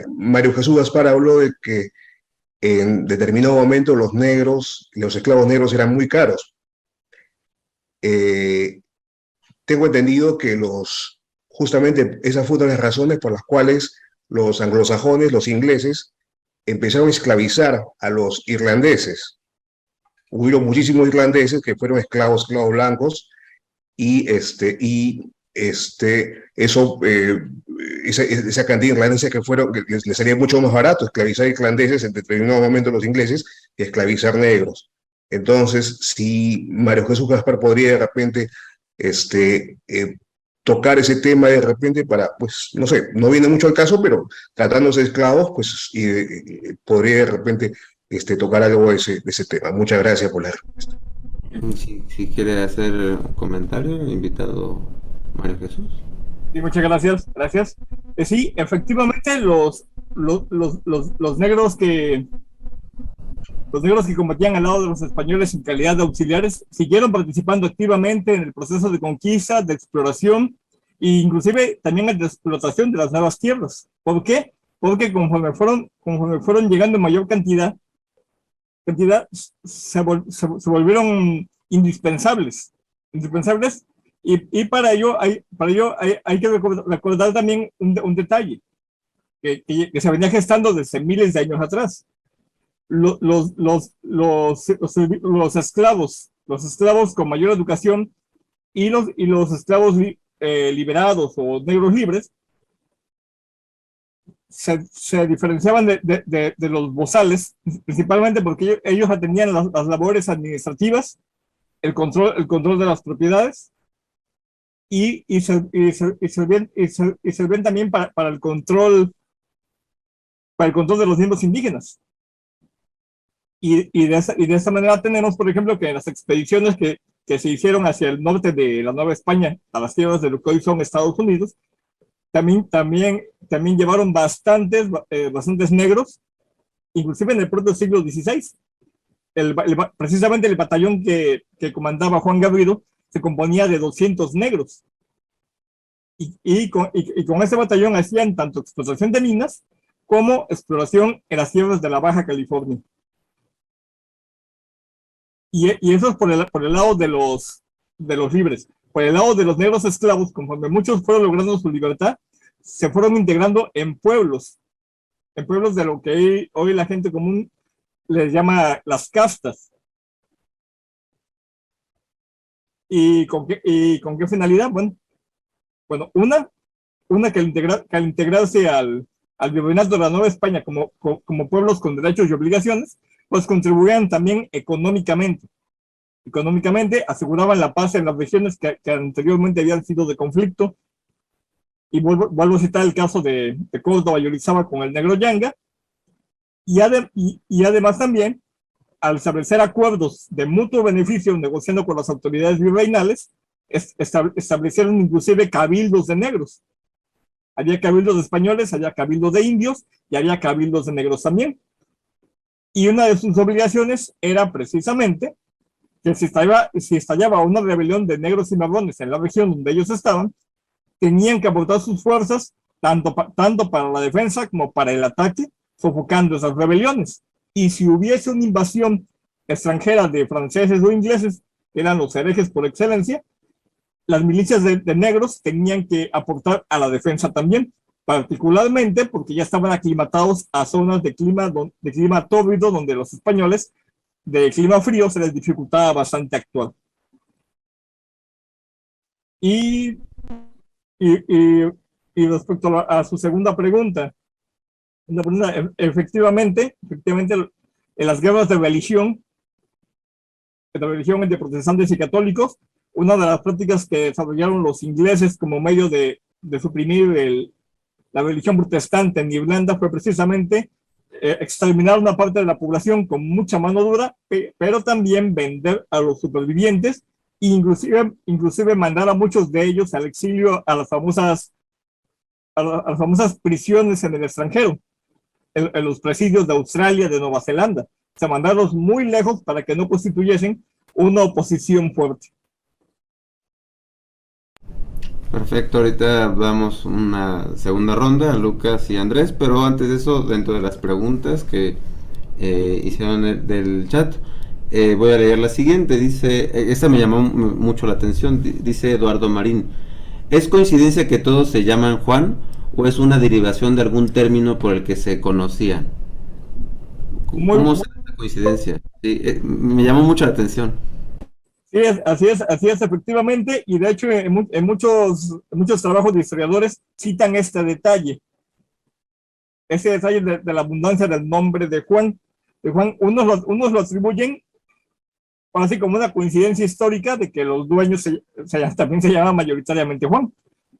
Mario Jesús Gaspar habló de que en determinado momento los esclavos negros eran muy caros. Tengo entendido que justamente esas fueron las razones por las cuales los anglosajones, los ingleses, empezaron a esclavizar a los irlandeses. Hubieron muchísimos irlandeses que fueron esclavos blancos, y esa cantidad de irlandeses que les salía mucho más barato esclavizar irlandeses en determinado momento los ingleses que esclavizar negros. Entonces, si Mario Jesús Gaspar podría de repente tocar ese tema de repente para, pues, no sé, no viene mucho al caso, pero tratándose de esclavos, pues, podría de repente tocar algo de ese tema. Muchas gracias por la respuesta. Si quiere hacer un comentario, invitado Mario Jesús. Sí, muchas gracias. Sí, efectivamente, los negros que combatían al lado de los españoles en calidad de auxiliares siguieron participando activamente en el proceso de conquista, de exploración e inclusive también en la explotación de las nuevas tierras. ¿Por qué? Porque conforme fueron llegando en mayor cantidad se volvieron indispensables. Y para ello hay que recordar también un detalle que se venía gestando desde miles de años atrás. Los esclavos con mayor educación y los esclavos liberados o negros libres se diferenciaban de los bozales, principalmente porque ellos atendían las labores administrativas, el control de las propiedades, y servían también para el control de los miembros indígenas. Y de esta manera tenemos, por ejemplo, que en las expediciones que se hicieron hacia el norte de la Nueva España, a las tierras de lo que hoy son Estados Unidos, también llevaron bastantes negros, inclusive en el propio siglo XVI. Precisamente el batallón que comandaba Juan Garrido se componía de 200 negros. Y con ese batallón hacían tanto explotación de minas como exploración en las tierras de la Baja California. Y eso es por el lado de los libres. Por el lado de los negros esclavos, conforme muchos fueron logrando su libertad, se fueron integrando en pueblos de lo que hoy la gente común les llama las castas. ¿Y con qué finalidad? Bueno, una que al integrarse al virreinato de la Nueva España como pueblos con derechos y obligaciones, pues contribuían también económicamente. Aseguraban la paz en las regiones que anteriormente habían sido de conflicto. Y vuelvo a citar el caso de Córdoba y Orizaba con el negro Yanga. Y además también, al establecer acuerdos de mutuo beneficio negociando con las autoridades virreinales, establecieron inclusive cabildos de negros. Había cabildos de españoles, había cabildos de indios y había cabildos de negros también. Y una de sus obligaciones era precisamente que si estallaba una rebelión de negros y marrones en la región donde ellos estaban, tenían que aportar sus fuerzas tanto para la defensa como para el ataque, sofocando esas rebeliones. Y si hubiese una invasión extranjeras de franceses o ingleses, eran los herejes por excelencia, las milicias de negros tenían que aportar a la defensa también, particularmente porque ya estaban aclimatados a zonas de clima tórrido, donde los españoles de clima frío se les dificultaba bastante actuar. Y respecto a su segunda pregunta, efectivamente, en las guerras de religión entre protestantes y católicos, una de las prácticas que desarrollaron los ingleses como medio de suprimir la religión protestante en Irlanda fue precisamente exterminar una parte de la población con mucha mano dura, pero también vender a los supervivientes e inclusive mandar a muchos de ellos al exilio, a las famosas prisiones en el extranjero, en los presidios de Australia, de Nueva Zelanda. O sea, mandarlos muy lejos para que no constituyesen una oposición fuerte. Perfecto, ahorita vamos una segunda ronda a Lucas y Andrés, pero antes de eso, dentro de las preguntas que hicieron del chat, voy a leer la siguiente. Dice, esta me llamó mucho la atención, dice Eduardo Marín: ¿es coincidencia que todos se llaman Juan o es una derivación de algún término por el que se conocían? ¿Cómo se da esta coincidencia? Sí, me llamó mucho la atención. Sí, así es efectivamente, y de hecho en muchos trabajos de historiadores citan este detalle de la abundancia del nombre de Juan. Unos lo atribuyen así como una coincidencia histórica de que los dueños también se llaman mayoritariamente Juan,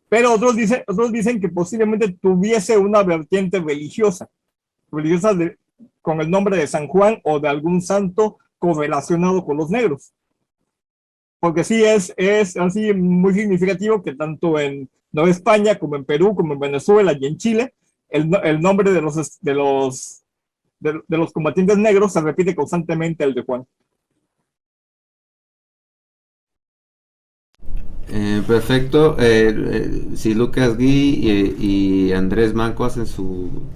pero otros dicen que posiblemente tuviese una vertiente religiosa con el nombre de San Juan o de algún santo correlacionado con los negros. Porque sí es así muy significativo que tanto en Nueva España como en Perú, como en Venezuela y en Chile, el nombre de los combatientes negros se repite constantemente el de Juan. Perfecto. Si Lucas Gui y Andrés Manco hacen su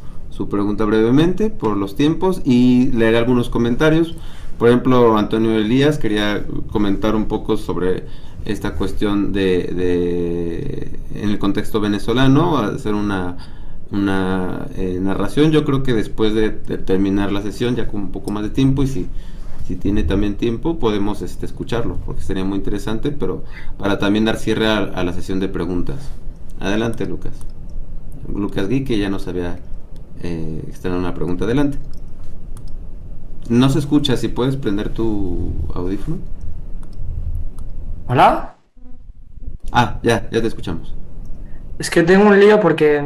pregunta brevemente por los tiempos, y leeré algunos comentarios. Por ejemplo, Antonio Elías quería comentar un poco sobre esta cuestión en el contexto venezolano, hacer una narración. Yo creo que después de terminar la sesión, ya con un poco más de tiempo, y si tiene también tiempo, podemos escucharlo, porque sería muy interesante, pero para también dar cierre a la sesión de preguntas. Adelante, Lucas. Lucas Gui, que ya nos había externado una pregunta. Adelante. No se escucha, si puedes prender tu audífono. ¿Hola? Ya te escuchamos. Es que tengo un lío porque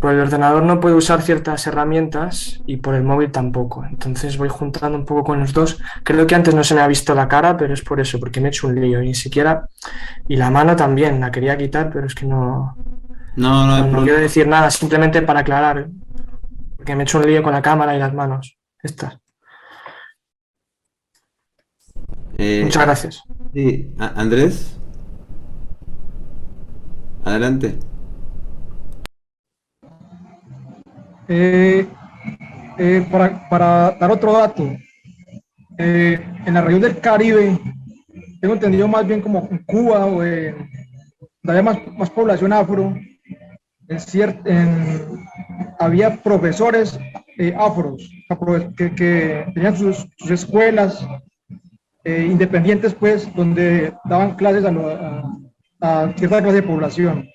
por el ordenador no puedo usar ciertas herramientas y por el móvil tampoco. Entonces voy juntando un poco con los dos. Creo que antes no se me ha visto la cara, pero es por eso, porque me he hecho un lío. Y la mano también, la quería quitar, pero es que no quiero decir nada, simplemente para aclarar. Porque me he hecho un lío con la cámara y las manos. Estas. Muchas gracias. Sí, Andrés. Adelante. Para dar otro dato, en la región del Caribe, tengo entendido más bien como en Cuba, donde había más población afro, había profesores afros que tenían sus escuelas independientes, pues, donde daban clases a cierta clase de población.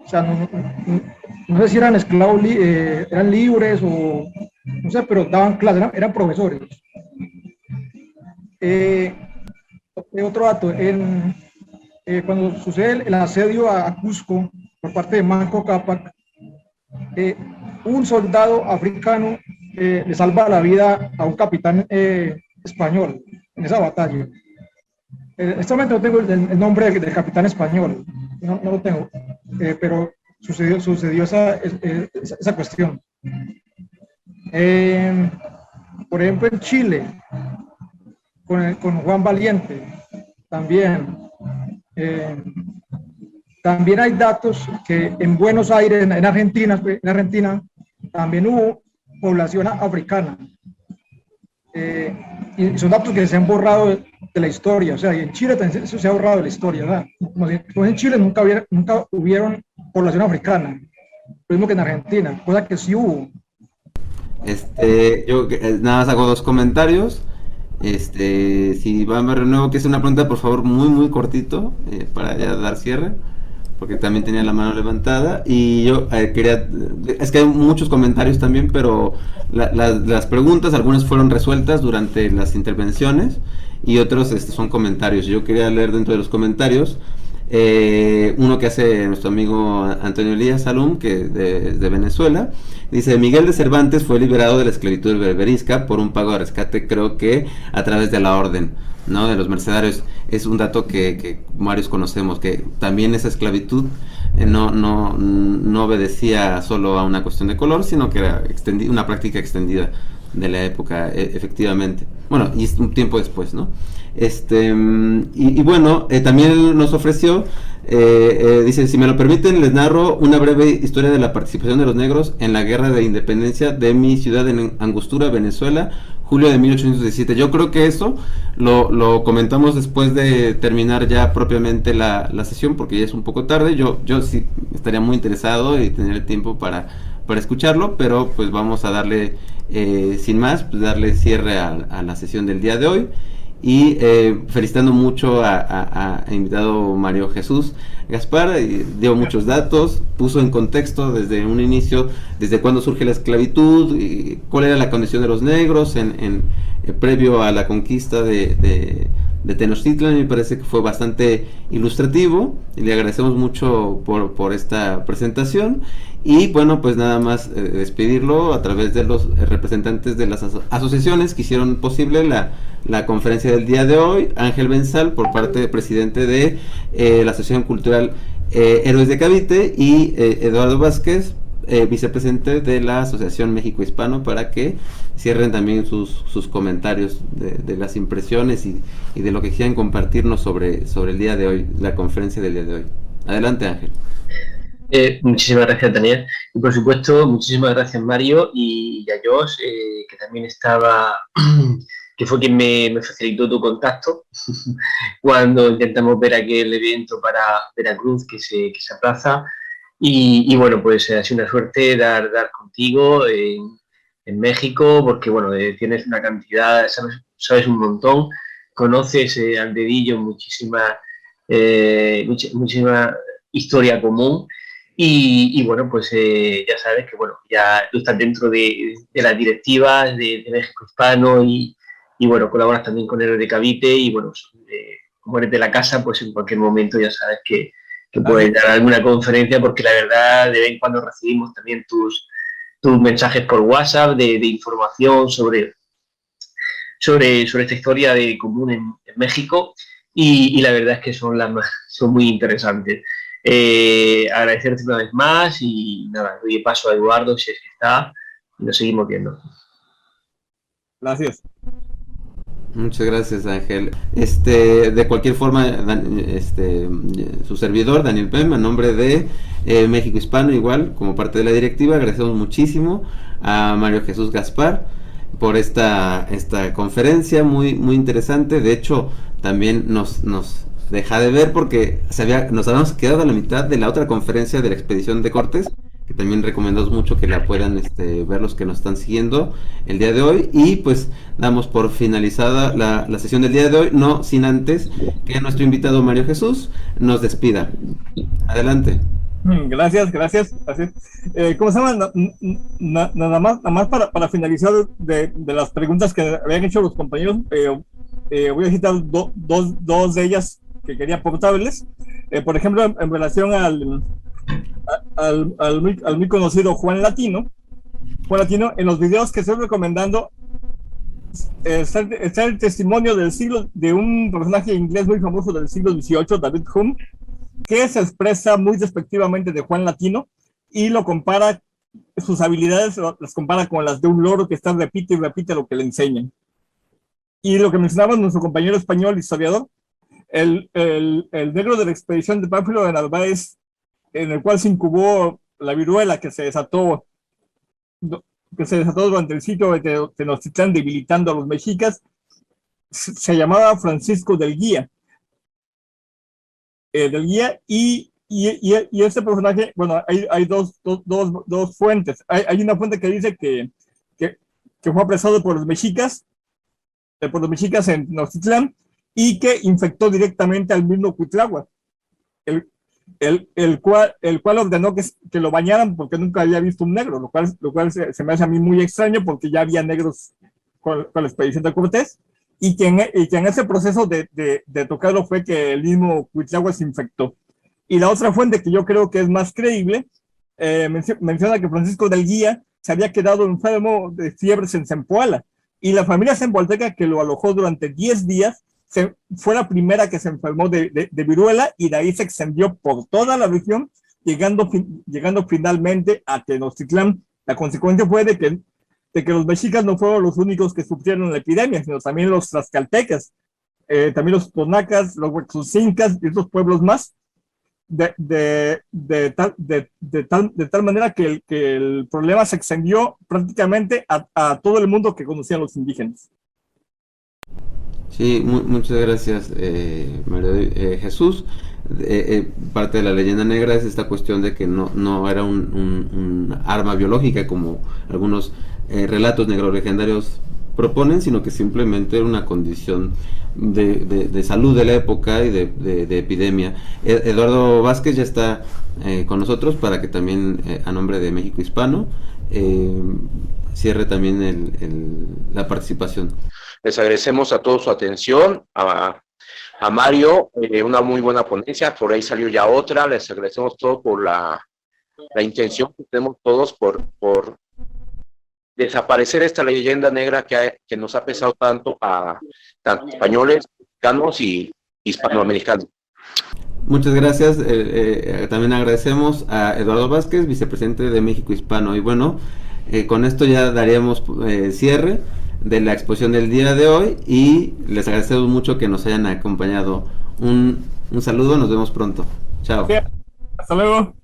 O sea, no sé si eran esclavos, eran libres o no sé, pero daban clases, eran profesores. Otro dato, cuando sucede el asedio a Cusco por parte de Manco Cápac, un soldado africano le salva la vida a un capitán español en esa batalla. En este momento no tengo el nombre del capitán español, no lo tengo, pero sucedió esa cuestión. Por ejemplo, en Chile, con Juan Valiente, también hay datos que en Buenos Aires, en Argentina, también hubo población africana. Y son datos que se han borrado de la historia, o sea, y en Chile también eso se ha borrado de la historia, ¿verdad? Como en Chile nunca hubieron población africana, lo mismo que en Argentina, cosa que sí hubo. Yo nada más hago dos comentarios. Si va a nuevo que es una pregunta, por favor, muy muy cortito, para ya dar cierre, porque también tenía la mano levantada. Y yo quería, es que hay muchos comentarios también, pero las preguntas, algunas fueron resueltas durante las intervenciones y otros son comentarios. Yo quería leer dentro de los comentarios uno que hace nuestro amigo Antonio Elías Salum, que de Venezuela. Dice: Miguel de Cervantes fue liberado de la esclavitud berberisca por un pago de rescate, creo que a través de la orden, ¿no?, de los mercenarios. Es un dato que varios conocemos, que también esa esclavitud no obedecía solo a una cuestión de color, sino que era una práctica extendida de la época, efectivamente. Bueno, y un tiempo después, ¿no? Y bueno, también nos ofreció, dice: si me lo permiten, les narro una breve historia de la participación de los negros en la guerra de independencia de mi ciudad en Angostura, Venezuela, julio de 1817. Yo creo que eso lo comentamos después de terminar ya propiamente la sesión, porque ya es un poco tarde. Yo sí estaría muy interesado y tener el tiempo para escucharlo, pero pues vamos a darle, sin más, pues darle cierre a la sesión del día de hoy. Y felicitando mucho a invitado Mario Jesús Gaspar, dio muchos datos, puso en contexto desde un inicio, desde cuándo surge la esclavitud, y cuál era la condición de los negros previo a la conquista de Tenochtitlan. Me parece que fue bastante ilustrativo y le agradecemos mucho por esta presentación. Y bueno, pues nada más despedirlo a través de los representantes de las asociaciones que hicieron posible la conferencia del día de hoy. Ángel Benzal, por parte del presidente de la Asociación Cultural Héroes de Cavite, y Eduardo Vázquez, vicepresidente de la Asociación México Hispano, para que cierren también sus comentarios de las impresiones y de lo que quieran compartirnos sobre el día de hoy, la conferencia del día de hoy. Adelante, Ángel. Muchísimas gracias, Daniel. Y por supuesto, muchísimas gracias, Mario, y a Josh, que también estaba, que fue quien me facilitó tu contacto cuando intentamos ver aquel evento para Veracruz que se aplaza. Y bueno, pues ha sido una suerte dar contigo en México, porque bueno, tienes una cantidad, sabes un montón, conoces al dedillo muchísima historia común. Y bueno, pues ya sabes que bueno, ya tú estás dentro de las directivas de México Hispano y bueno, colaboras también con Héroes de Cavite, y bueno, como eres de la casa, pues en cualquier momento ya sabes que puedes dar alguna conferencia, porque la verdad de vez en cuando recibimos también tus mensajes por WhatsApp de información sobre esta historia de común en México, y la verdad es que son muy interesantes. Agradecerte una vez más y nada, doy paso a Eduardo si es que está, y nos seguimos viendo. Gracias. Muchas gracias, Ángel. De cualquier forma, su servidor, Daniel Pem, a nombre de México Hispano, igual como parte de la directiva, agradecemos muchísimo a Mario Jesús Gaspar por esta conferencia muy muy interesante. De hecho, también nos deja de ver porque nos habíamos quedado a la mitad de la otra conferencia de la expedición de Cortés, que también recomendamos mucho que la puedan ver los que nos están siguiendo el día de hoy. Y pues damos por finalizada la sesión del día de hoy, no sin antes que nuestro invitado Mario Jesús nos despida. Adelante. Gracias. ¿Cómo se llama? Nada más para finalizar de las preguntas que habían hecho los compañeros, voy a citar dos de ellas que quería aportarles. Por ejemplo, en relación al muy conocido Juan Latino, en los videos que estoy recomendando está el testimonio de un personaje inglés muy famoso del siglo XVIII, David Hume, que se expresa muy despectivamente de Juan Latino y lo compara, sus habilidades las compara con las de un loro que está repite y repite lo que le enseñan. Y lo que mencionaba nuestro compañero español historiador, el negro de la expedición de Pánfilo de Narváez, en el cual se incubó la viruela que se desató que se desató durante el sitio de Tenochtitlán, debilitando a los mexicas, se llamaba Francisco del Guía. Y este personaje, bueno, hay dos fuentes. Hay una fuente que dice que fue apresado por los mexicas en Tenochtitlán, y que infectó directamente al mismo Cuitláhuac, el cual ordenó que lo bañaran porque nunca había visto un negro, lo cual se me hace a mí muy extraño, porque ya había negros con la expedición de Cortés, y que en ese proceso de tocarlo fue que el mismo Cuitláhuac se infectó. Y la otra fuente, que yo creo que es más creíble, menciona que Francisco del Guía se había quedado enfermo de fiebres en Zempoala, y la familia zempoalteca, que lo alojó durante 10 días, fue la primera que se enfermó de viruela, y de ahí se extendió por toda la región, llegando finalmente a Tenochtitlán. La consecuencia fue de que los mexicas no fueron los únicos que sufrieron la epidemia, sino también los tlaxcaltecas, también los tonacas, los huexozincas y otros pueblos más, de tal manera que el problema se extendió prácticamente a todo el mundo que conocían los indígenas. Sí, muchas gracias, Mario Jesús. Parte de la leyenda negra es esta cuestión de que no era un arma biológica como algunos relatos negrolegendarios proponen, sino que simplemente era una condición de salud de la época y de epidemia. Eduardo Vázquez ya está con nosotros para que también, a nombre de México Hispano, cierre también la participación. Les agradecemos a todos su atención, a Mario, una muy buena ponencia, por ahí salió ya otra. Les agradecemos todo por la intención que tenemos todos por desaparecer esta leyenda negra que nos ha pesado tanto a tanto españoles, mexicanos y hispanoamericanos. Muchas gracias. También agradecemos a Eduardo Vázquez, vicepresidente de México Hispano. Y bueno, con esto ya daríamos cierre de la exposición del día de hoy, y les agradecemos mucho que nos hayan acompañado. Un saludo, nos vemos pronto. Chao. Hasta luego.